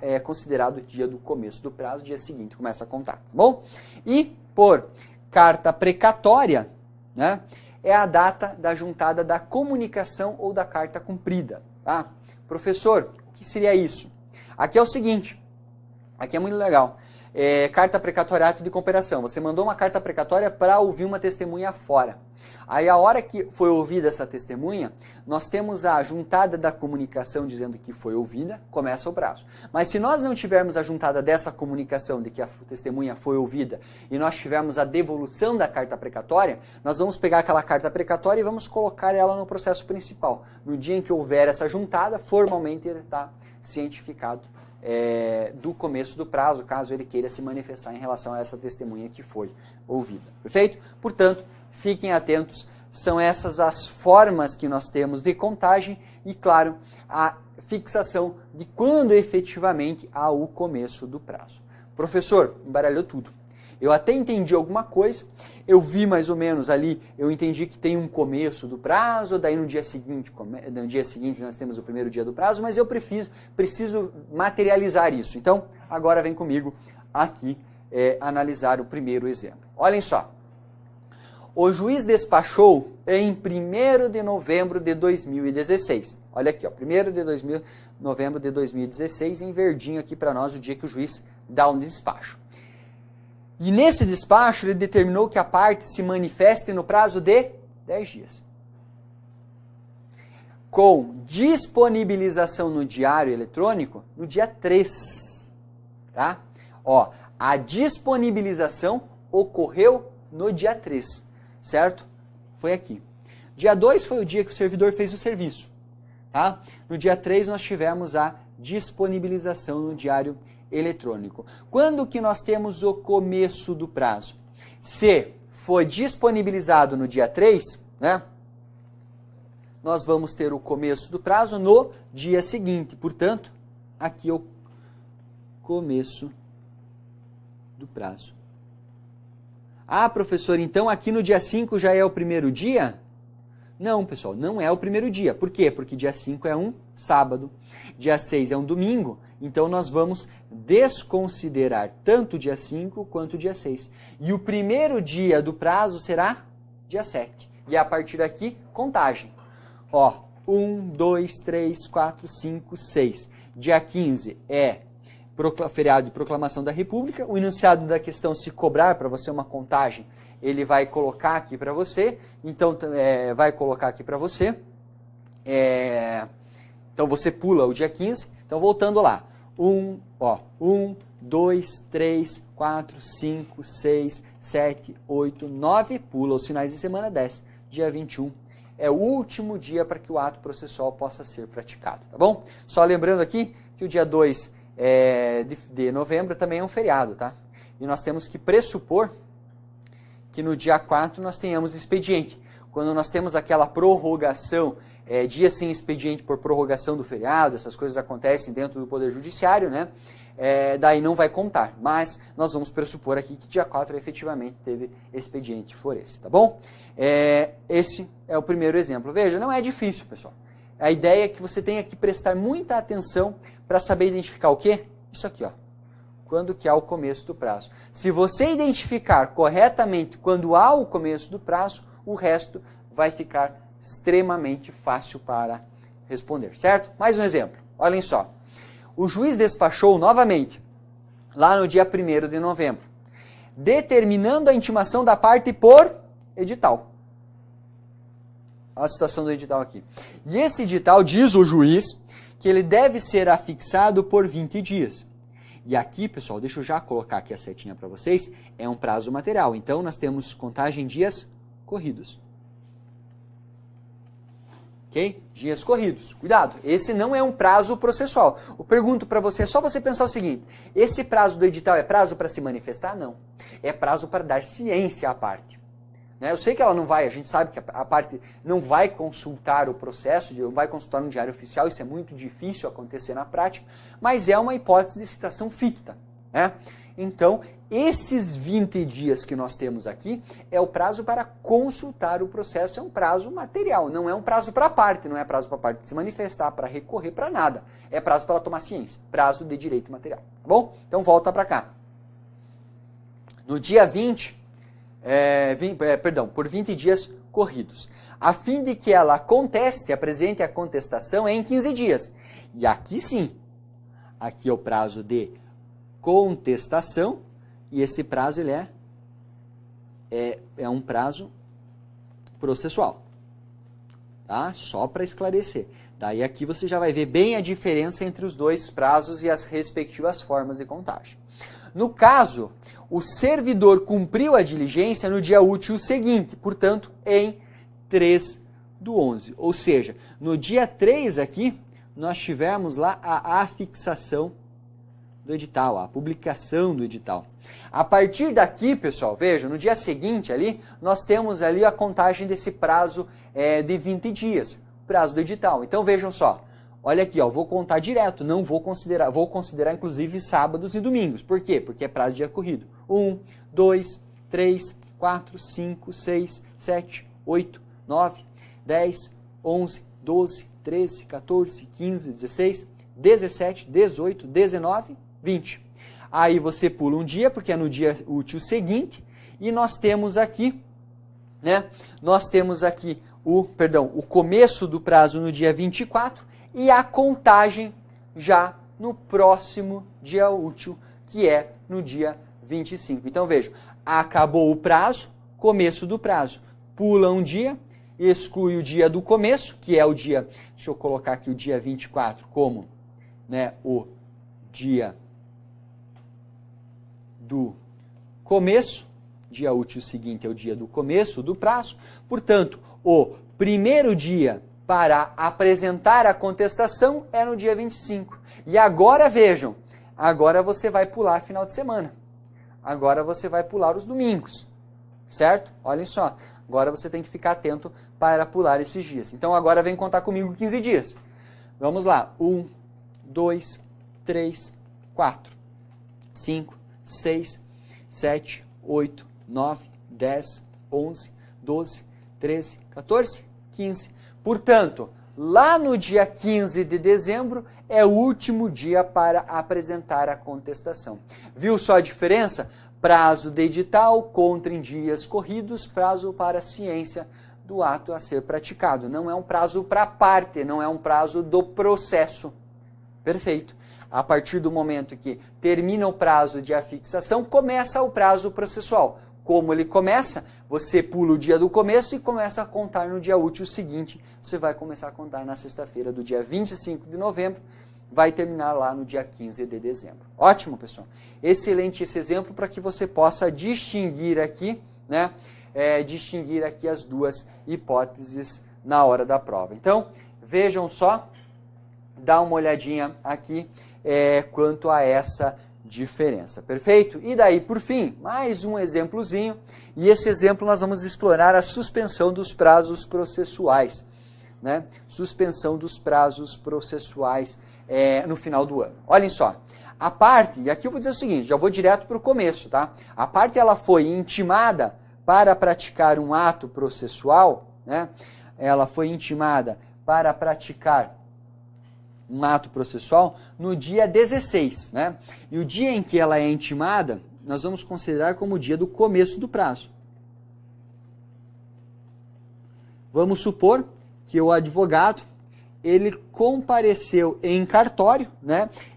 é considerado o dia do começo do prazo, dia seguinte começa a contar, tá bom? E por carta precatória, né, é a data da juntada da comunicação ou da carta cumprida. Tá? Professor, o que seria isso? Aqui é o seguinte, aqui é muito legal. Carta precatória, ato de cooperação. Você mandou uma carta precatória para ouvir uma testemunha fora. Aí a hora que foi ouvida essa testemunha, nós temos a juntada da comunicação dizendo que foi ouvida, começa o prazo. Mas se nós não tivermos a juntada dessa comunicação de que a testemunha foi ouvida e nós tivermos a devolução da carta precatória, nós vamos pegar aquela carta precatória e vamos colocar ela no processo principal. No dia em que houver essa juntada, formalmente ele está cientificado do começo do prazo, caso ele queira se manifestar em relação a essa testemunha que foi ouvida. Perfeito? Portanto, fiquem atentos, são essas as formas que nós temos de contagem e, claro, a fixação de quando efetivamente há o começo do prazo. Professor, embaralhou tudo. Eu até entendi alguma coisa, eu vi mais ou menos ali, eu entendi que tem um começo do prazo, daí no dia seguinte nós temos o primeiro dia do prazo, mas eu preciso materializar isso. Então, agora vem comigo aqui analisar o primeiro exemplo. Olhem só. O juiz despachou em 1º de novembro de 2016. Olha aqui, ó, 1º de novembro de 2016, em verdinho aqui para nós, o dia que o juiz dá um despacho. E nesse despacho ele determinou que a parte se manifeste no prazo de 10 dias. Com disponibilização no diário eletrônico no dia 3. Tá? Ó, a disponibilização ocorreu no dia 3, certo? Foi aqui. Dia 2 foi o dia que o servidor fez o serviço. Tá? No dia 3 nós tivemos a disponibilização no diário eletrônico. Quando que nós temos o começo do prazo? Se foi disponibilizado no dia 3, né, nós vamos ter o começo do prazo no dia seguinte. Portanto, aqui é o começo do prazo. Professor, então aqui no dia 5 já é o primeiro dia? Não, pessoal, não é o primeiro dia. Por quê? Porque dia 5 é um sábado, dia 6 é um domingo, então nós vamos desconsiderar tanto o dia 5 quanto o dia 6. E o primeiro dia do prazo será dia 7. E a partir daqui, contagem. Ó, 1, 2, 3, 4, 5, 6. Dia 15 é feriado de proclamação da República. O enunciado da questão, se cobrar para você uma contagem, ele vai colocar aqui para você. Então, vai colocar aqui para você. Então, você pula o dia 15. Então, voltando lá. 1, 2, 3, 4, 5, 6, 7, 8, 9. Pula os finais de semana, 10. Dia 21 é o último dia para que o ato processual possa ser praticado. Tá bom? Só lembrando aqui que o dia 2 de novembro também é um feriado, tá? E nós temos que pressupor que no dia 4 nós tenhamos expediente. Quando nós temos aquela prorrogação, dia sem expediente por prorrogação do feriado, essas coisas acontecem dentro do Poder Judiciário, né? Daí não vai contar, mas nós vamos pressupor aqui que dia 4 efetivamente teve expediente for esse, tá bom? Esse é o primeiro exemplo. Veja, não é difícil, pessoal. A ideia é que você tenha que prestar muita atenção para saber identificar o quê? Isso aqui, ó. Quando que há o começo do prazo. Se você identificar corretamente quando há o começo do prazo, o resto vai ficar extremamente fácil para responder, certo? Mais um exemplo. Olhem só. O juiz despachou novamente, lá no dia 1º de novembro, determinando a intimação da parte por edital. a situação do edital aqui. E esse edital diz o juiz que ele deve ser afixado por 20 dias. E aqui, pessoal, deixa eu já colocar aqui a setinha para vocês, é um prazo material. Então, nós temos contagem dias corridos. Ok? Dias corridos. Cuidado, esse não é um prazo processual. Eu pergunto para você, é só você pensar o seguinte, esse prazo do edital é prazo para se manifestar? Não. É prazo para dar ciência à parte. Eu sei que ela não vai, a gente sabe que a parte não vai consultar o processo, não vai consultar um diário oficial, isso é muito difícil acontecer na prática, mas é uma hipótese de citação ficta. Então, esses 20 dias que nós temos aqui é o prazo para consultar o processo, é um prazo material, não é um prazo para a parte, não é prazo para a parte se manifestar, para recorrer, para nada. É prazo para ela tomar ciência, prazo de direito material. Tá bom? Então, volta para cá. No dia 20... por 20 dias corridos. A fim de que ela conteste, apresente a contestação em 15 dias. E aqui sim, aqui é o prazo de contestação, e esse prazo ele é um prazo processual. Tá? Só para esclarecer. Daí aqui você já vai ver bem a diferença entre os dois prazos e as respectivas formas de contagem. No caso, o servidor cumpriu a diligência no dia útil seguinte, portanto, em 3/11. Ou seja, no dia 3 aqui, nós tivemos lá a afixação do edital, a publicação do edital. A partir daqui, pessoal, vejam, no dia seguinte ali, nós temos ali a contagem desse prazo de 20 dias, prazo do edital. Então, vejam só. Olha aqui, ó, vou contar direto, não vou considerar inclusive sábados e domingos. Por quê? Porque é prazo de dia corrido. 1, 2, 3, 4, 5, 6, 7, 8, 9, 10, 11, 12, 13, 14, 15, 16, 17, 18, 19, 20. Aí você pula um dia, porque é no dia útil seguinte, e nós temos aqui, o começo do prazo no dia 24, e a contagem já no próximo dia útil, que é no dia 25. Então, vejam, acabou o prazo, começo do prazo. Pula um dia, exclui o dia do começo, que é o dia, deixa eu colocar aqui o dia 24 como o dia do começo. Dia útil seguinte é o dia do começo do prazo. Portanto, o primeiro dia para apresentar a contestação é no dia 25. E agora, vejam, agora você vai pular final de semana. Agora você vai pular os domingos, certo? Olhem só, agora você tem que ficar atento para pular esses dias. Então, agora vem contar comigo 15 dias. Vamos lá. 1, 2, 3, 4, 5, 6, 7, 8, 9, 10, 11, 12, 13, 14, 15. Portanto, lá no dia 15 de dezembro é o último dia para apresentar a contestação. Viu só a diferença? Prazo de edital contra em dias corridos, prazo para ciência do ato a ser praticado. Não é um prazo para a parte, não é um prazo do processo. Perfeito. A partir do momento que termina o prazo de afixação, começa o prazo processual. Como ele começa, você pula o dia do começo e começa a contar no dia útil seguinte. Você vai começar a contar na sexta-feira do dia 25 de novembro, vai terminar lá no dia 15 de dezembro. Ótimo, pessoal. Excelente esse exemplo para que você possa distinguir aqui, distinguir aqui as duas hipóteses na hora da prova. Então, vejam só, dá uma olhadinha aqui quanto a essa diferença, perfeito? E daí, por fim, mais um exemplozinho, e esse exemplo nós vamos explorar a suspensão dos prazos processuais, Suspensão dos prazos processuais no final do ano. Olhem só, a parte, e aqui eu vou dizer o seguinte, já vou direto para o começo, tá? A parte ela foi intimada para praticar um ato processual, Ela foi intimada para praticar um ato processual no dia 16, E o dia em que ela é intimada, nós vamos considerar como o dia do começo do prazo. Vamos supor que o advogado, ele compareceu em cartório,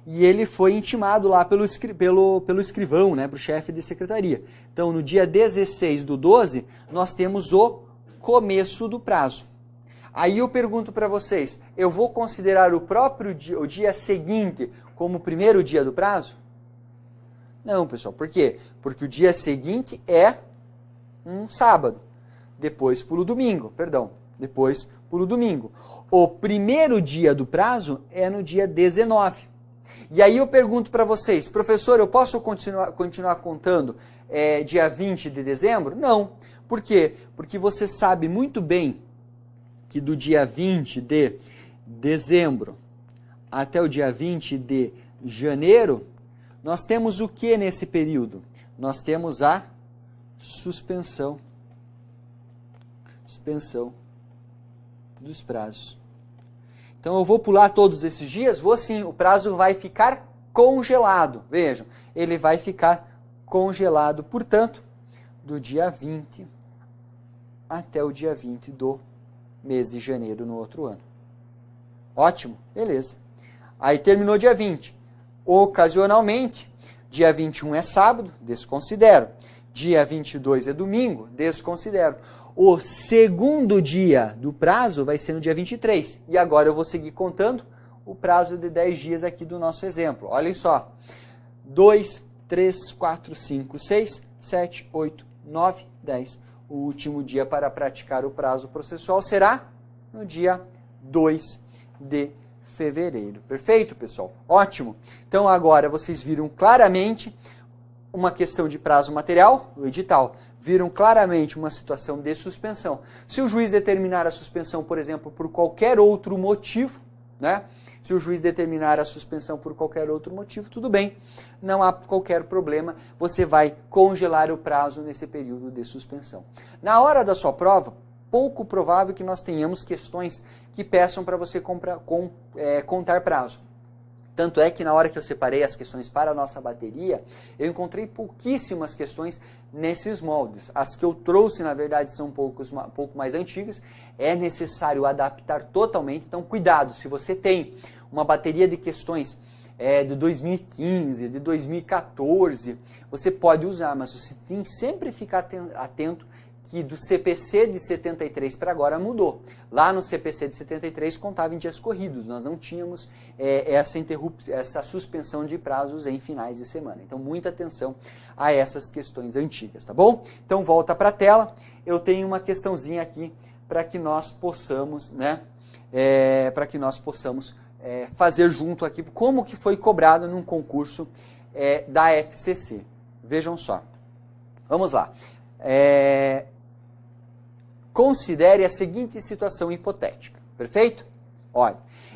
E ele foi intimado lá pelo escrivão, para o chefe de secretaria. Então, no dia 16/12, nós temos o começo do prazo. Aí eu pergunto para vocês, eu vou considerar o dia seguinte como o primeiro dia do prazo? Não, pessoal. Por quê? Porque o dia seguinte é um sábado. Depois pulo domingo, perdão. Depois pulo domingo. O primeiro dia do prazo é no dia 19. E aí eu pergunto para vocês, professor, eu posso continuar contando dia 20 de dezembro? Não. Por quê? Porque você sabe muito bem que do dia 20 de dezembro até o dia 20 de janeiro, nós temos o que nesse período? Nós temos a suspensão. Suspensão dos prazos. Então eu vou pular todos esses dias? Vou sim, o prazo vai ficar congelado. Vejam, ele vai ficar congelado, portanto, do dia 20 até o dia 20 do mês de janeiro no outro ano. Ótimo? Beleza. Aí terminou dia 20. Ocasionalmente, dia 21 é sábado, desconsidero. Dia 22 é domingo, desconsidero. O segundo dia do prazo vai ser no dia 23. E agora eu vou seguir contando o prazo de 10 dias aqui do nosso exemplo. Olhem só. 2, 3, 4, 5, 6, 7, 8, 9, 10. O último dia para praticar o prazo processual será no dia 2 de fevereiro. Perfeito, pessoal? Ótimo. Então agora vocês viram claramente uma questão de prazo material, o edital. Viram claramente uma situação de suspensão. Se o juiz determinar a suspensão, por exemplo, por qualquer outro motivo, né? Se o juiz determinar a suspensão por qualquer outro motivo, tudo bem, não há qualquer problema, você vai congelar o prazo nesse período de suspensão. Na hora da sua prova, pouco provável que nós tenhamos questões que peçam para você contar prazo. Tanto é que na hora que eu separei as questões para a nossa bateria, eu encontrei pouquíssimas questões nesses moldes. As que eu trouxe, na verdade, são um pouco mais antigas. É necessário adaptar totalmente. Então, cuidado, se você tem uma bateria de questões de 2015, de 2014, você pode usar, mas você tem que sempre ficar atento que do CPC de 73 para agora mudou. Lá no CPC de 73 contava em dias corridos, nós não tínhamos essa suspensão de prazos em finais de semana. Então, muita atenção a essas questões antigas, tá bom? Então, volta para a tela. Eu tenho uma questãozinha aqui para que nós possamos, né, fazer junto aqui, como que foi cobrado num concurso da FCC. Vejam só. Vamos lá. Considere a seguinte situação hipotética, perfeito? Olha,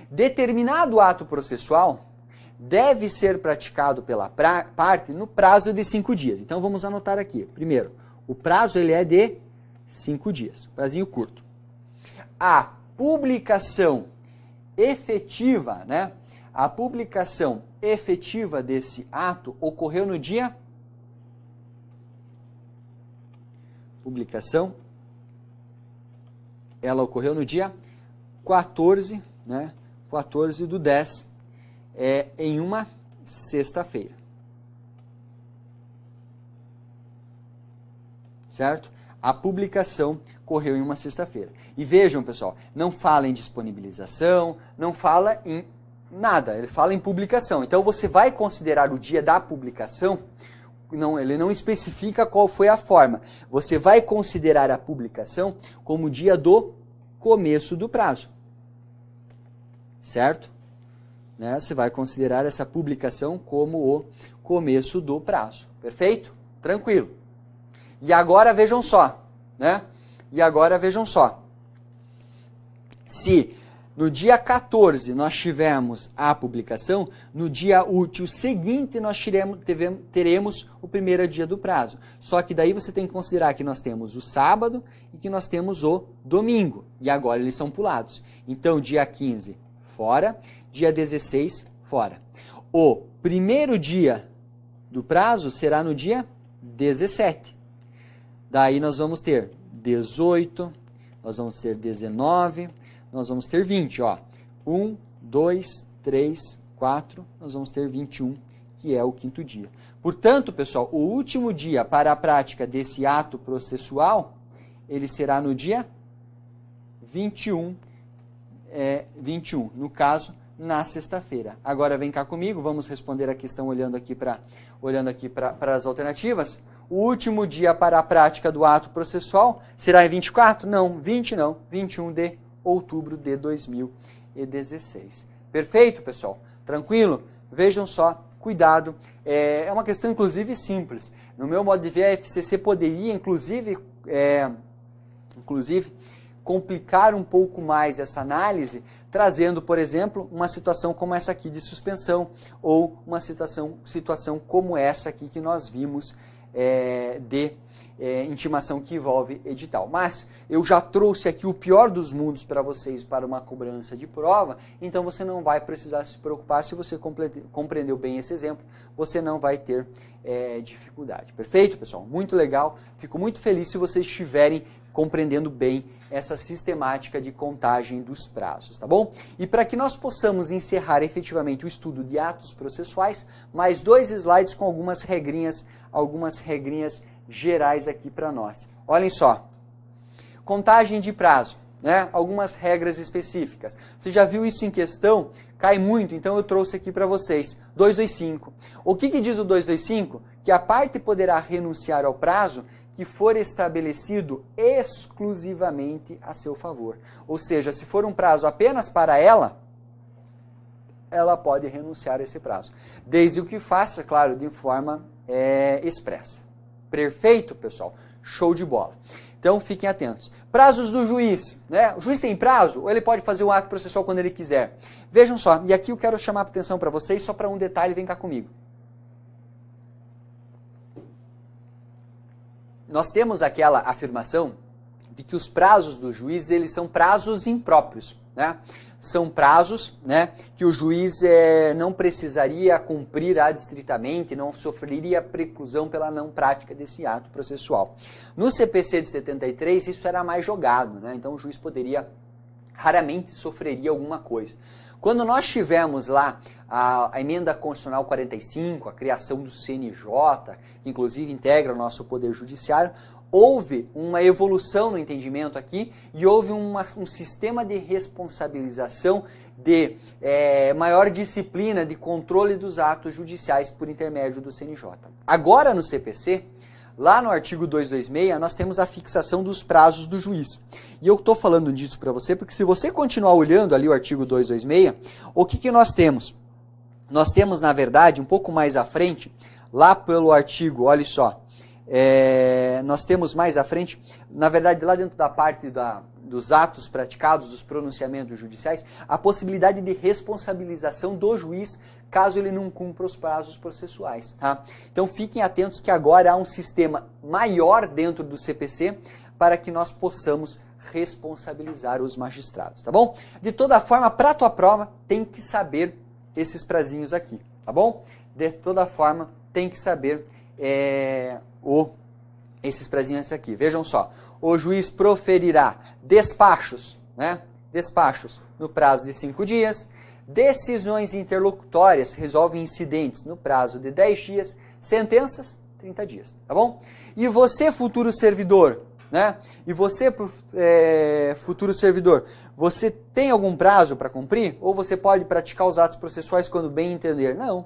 determinado ato processual deve ser praticado pela parte no prazo de 5 dias. Então, vamos anotar aqui. Primeiro, o prazo ele é de 5 dias, prazinho curto. A publicação efetiva, né? A publicação efetiva desse ato ocorreu no dia... Publicação... Ela ocorreu no dia 14, né? 14 do 10, em uma sexta-feira. Certo? A publicação ocorreu em uma sexta-feira. E vejam, pessoal, não fala em disponibilização, não fala em nada, ele fala em publicação. Então, você vai considerar o dia da publicação, ele não especifica qual foi a forma. Você vai considerar a publicação como o dia do começo do prazo. Certo? Né? Você vai considerar essa publicação como o começo do prazo. Perfeito? Tranquilo. E agora vejam só. Né? E agora vejam só. Se no dia 14 nós tivemos a publicação, no dia útil seguinte nós teremos o primeiro dia do prazo. Só que daí você tem que considerar que nós temos o sábado e que nós temos o domingo. E agora eles são pulados. Então, dia 15, fora. Dia 16, fora. O primeiro dia do prazo será no dia 17. Daí nós vamos ter 18, nós vamos ter 19... nós vamos ter 20, ó. 1, 2, 3, 4, nós vamos ter 21, que é o quinto dia. Portanto, pessoal, o último dia para a prática desse ato processual, ele será no dia 21, no caso, na sexta-feira. Agora vem cá comigo, vamos responder a questão olhando aqui para as alternativas. O último dia para a prática do ato processual será em 24? Não, 20 não, 21 de outubro de 2016. Perfeito, pessoal? Tranquilo? Vejam só, cuidado. É uma questão, inclusive, simples. No meu modo de ver, a FCC poderia, inclusive, complicar um pouco mais essa análise, trazendo, por exemplo, uma situação como essa aqui de suspensão, ou uma situação como essa aqui que nós vimos de intimação que envolve edital. Mas eu já trouxe aqui o pior dos mundos para vocês para uma cobrança de prova, então você não vai precisar se preocupar. Se você compreendeu bem esse exemplo, você não vai ter dificuldade. Perfeito, pessoal? Muito legal. Fico muito feliz se vocês estiverem compreendendo bem essa sistemática de contagem dos prazos, tá bom? E para que nós possamos encerrar efetivamente o estudo de atos processuais, mais 2 slides com algumas regrinhas gerais aqui para nós. Olhem só, contagem de prazo, né? Algumas regras específicas. Você já viu isso em questão? Cai muito, então eu trouxe aqui para vocês. 225. O que diz o 225? Que a parte poderá renunciar ao prazo que for estabelecido exclusivamente a seu favor. Ou seja, se for um prazo apenas para ela pode renunciar a esse prazo. Desde o que faça, claro, de forma expressa. Perfeito, pessoal? Show de bola. Então, fiquem atentos. Prazos do juiz, né? O juiz tem prazo ou ele pode fazer o ato processual quando ele quiser? Vejam só, e aqui eu quero chamar a atenção para vocês só para um detalhe, vem cá comigo. Nós temos aquela afirmação de que os prazos do juiz, eles são prazos impróprios, né? São prazos, né, que o juiz não precisaria cumprir adstritamente, não sofreria preclusão pela não prática desse ato processual. No CPC de 73, isso era mais jogado, né? Então o juiz raramente sofreria alguma coisa. Quando nós tivemos lá a emenda constitucional 45, a criação do CNJ, que inclusive integra o nosso Poder Judiciário, houve uma evolução no entendimento aqui e houve um sistema de responsabilização de maior disciplina de controle dos atos judiciais por intermédio do CNJ. Agora no CPC, lá no artigo 226, nós temos a fixação dos prazos do juiz. E eu estou falando disso para você porque se você continuar olhando ali o artigo 226, o que nós temos? Nós temos, na verdade, um pouco mais à frente, lá pelo artigo, olha só, nós temos mais à frente, na verdade, lá dentro da parte dos atos praticados, dos pronunciamentos judiciais, a possibilidade de responsabilização do juiz caso ele não cumpra os prazos processuais. Tá? Então fiquem atentos que agora há um sistema maior dentro do CPC para que nós possamos responsabilizar os magistrados, tá bom? De toda forma, para a tua prova, tem que saber esses prazinhos aqui, tá bom? De toda forma, tem que saber esses prazinhos aqui. Vejam só, o juiz proferirá despachos, né? Despachos no prazo de 5 dias, decisões interlocutórias, resolve incidentes no prazo de 10 dias, sentenças, 30 dias, tá bom? E você, futuro servidor, né? E você, futuro servidor, você tem algum prazo para cumprir? Ou você pode praticar os atos processuais quando bem entender? Não.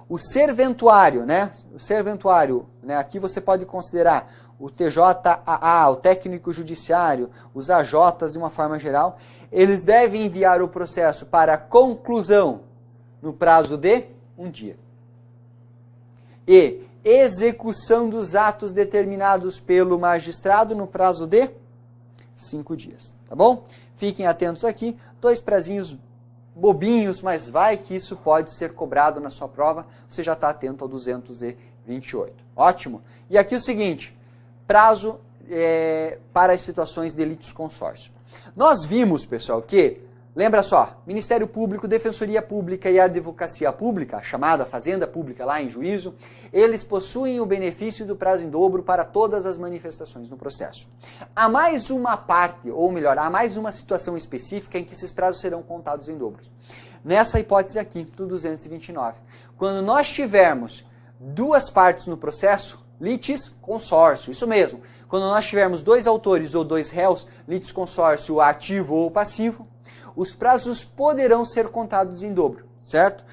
O serventuário, né? O serventuário, né? Aqui você pode considerar o TJAA, o técnico judiciário, os AJs de uma forma geral, eles devem enviar o processo para conclusão no prazo de 1 dia. E execução dos atos determinados pelo magistrado no prazo de 5 dias, tá bom? Fiquem atentos aqui, 2 prazinhos bobinhos, mas vai que isso pode ser cobrado na sua prova, você já está atento ao 228. Ótimo. E aqui o seguinte, prazo para as situações de litisconsórcio. Nós vimos, pessoal, que, lembra só, Ministério Público, Defensoria Pública e Advocacia Pública, a chamada Fazenda Pública lá em juízo, eles possuem o benefício do prazo em dobro para todas as manifestações no processo. Há mais uma parte, ou melhor, há mais uma situação específica em que esses prazos serão contados em dobros. Nessa hipótese aqui, do 229. Quando nós tivermos 2 partes no processo, litisconsórcio, isso mesmo. Quando nós tivermos dois autores ou dois réus, litisconsórcio ativo ou passivo, os prazos poderão ser contados em dobro, certo?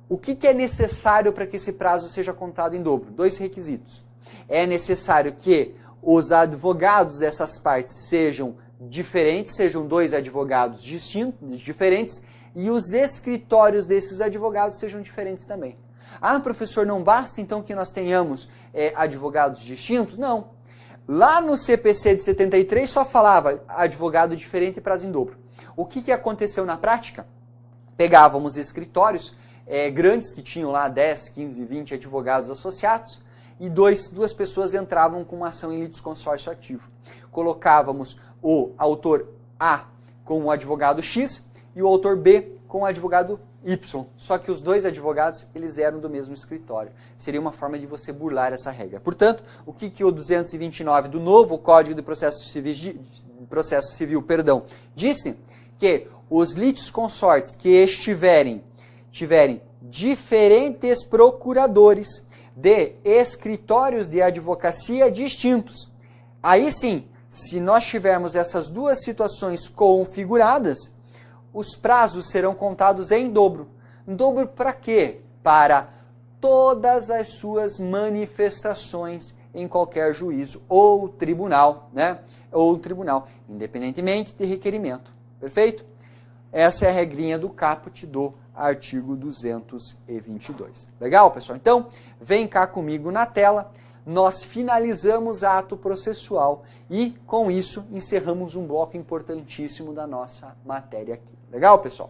O que é necessário para que esse prazo seja contado em dobro? Dois requisitos. É necessário que os advogados dessas partes sejam diferentes, sejam dois advogados diferentes, e os escritórios desses advogados sejam diferentes também. Ah, professor, não basta então que nós tenhamos advogados distintos? Não. Lá no CPC de 73 só falava advogado diferente e prazo em dobro. O que aconteceu na prática? Pegávamos escritórios grandes que tinham lá 10, 15, 20 advogados associados e duas pessoas entravam com uma ação em litisconsórcio ativo. Colocávamos o autor A com o advogado X e o autor B com o advogado Y. Só que os dois advogados, eles eram do mesmo escritório. Seria uma forma de você burlar essa regra. Portanto, o que o 229 do novo Código de Processo Civil, disse? Que os litisconsortes que tiverem diferentes procuradores de escritórios de advocacia distintos. Aí sim, se nós tivermos essas duas situações configuradas, os prazos serão contados em dobro. Em dobro para quê? Para todas as suas manifestações em qualquer juízo ou tribunal, né? Ou tribunal, independentemente de requerimento. Perfeito? Essa é a regrinha do caput do artigo 222. Legal, pessoal? Então, vem cá comigo na tela. Nós finalizamos ato processual e, com isso, encerramos um bloco importantíssimo da nossa matéria aqui. Legal, pessoal?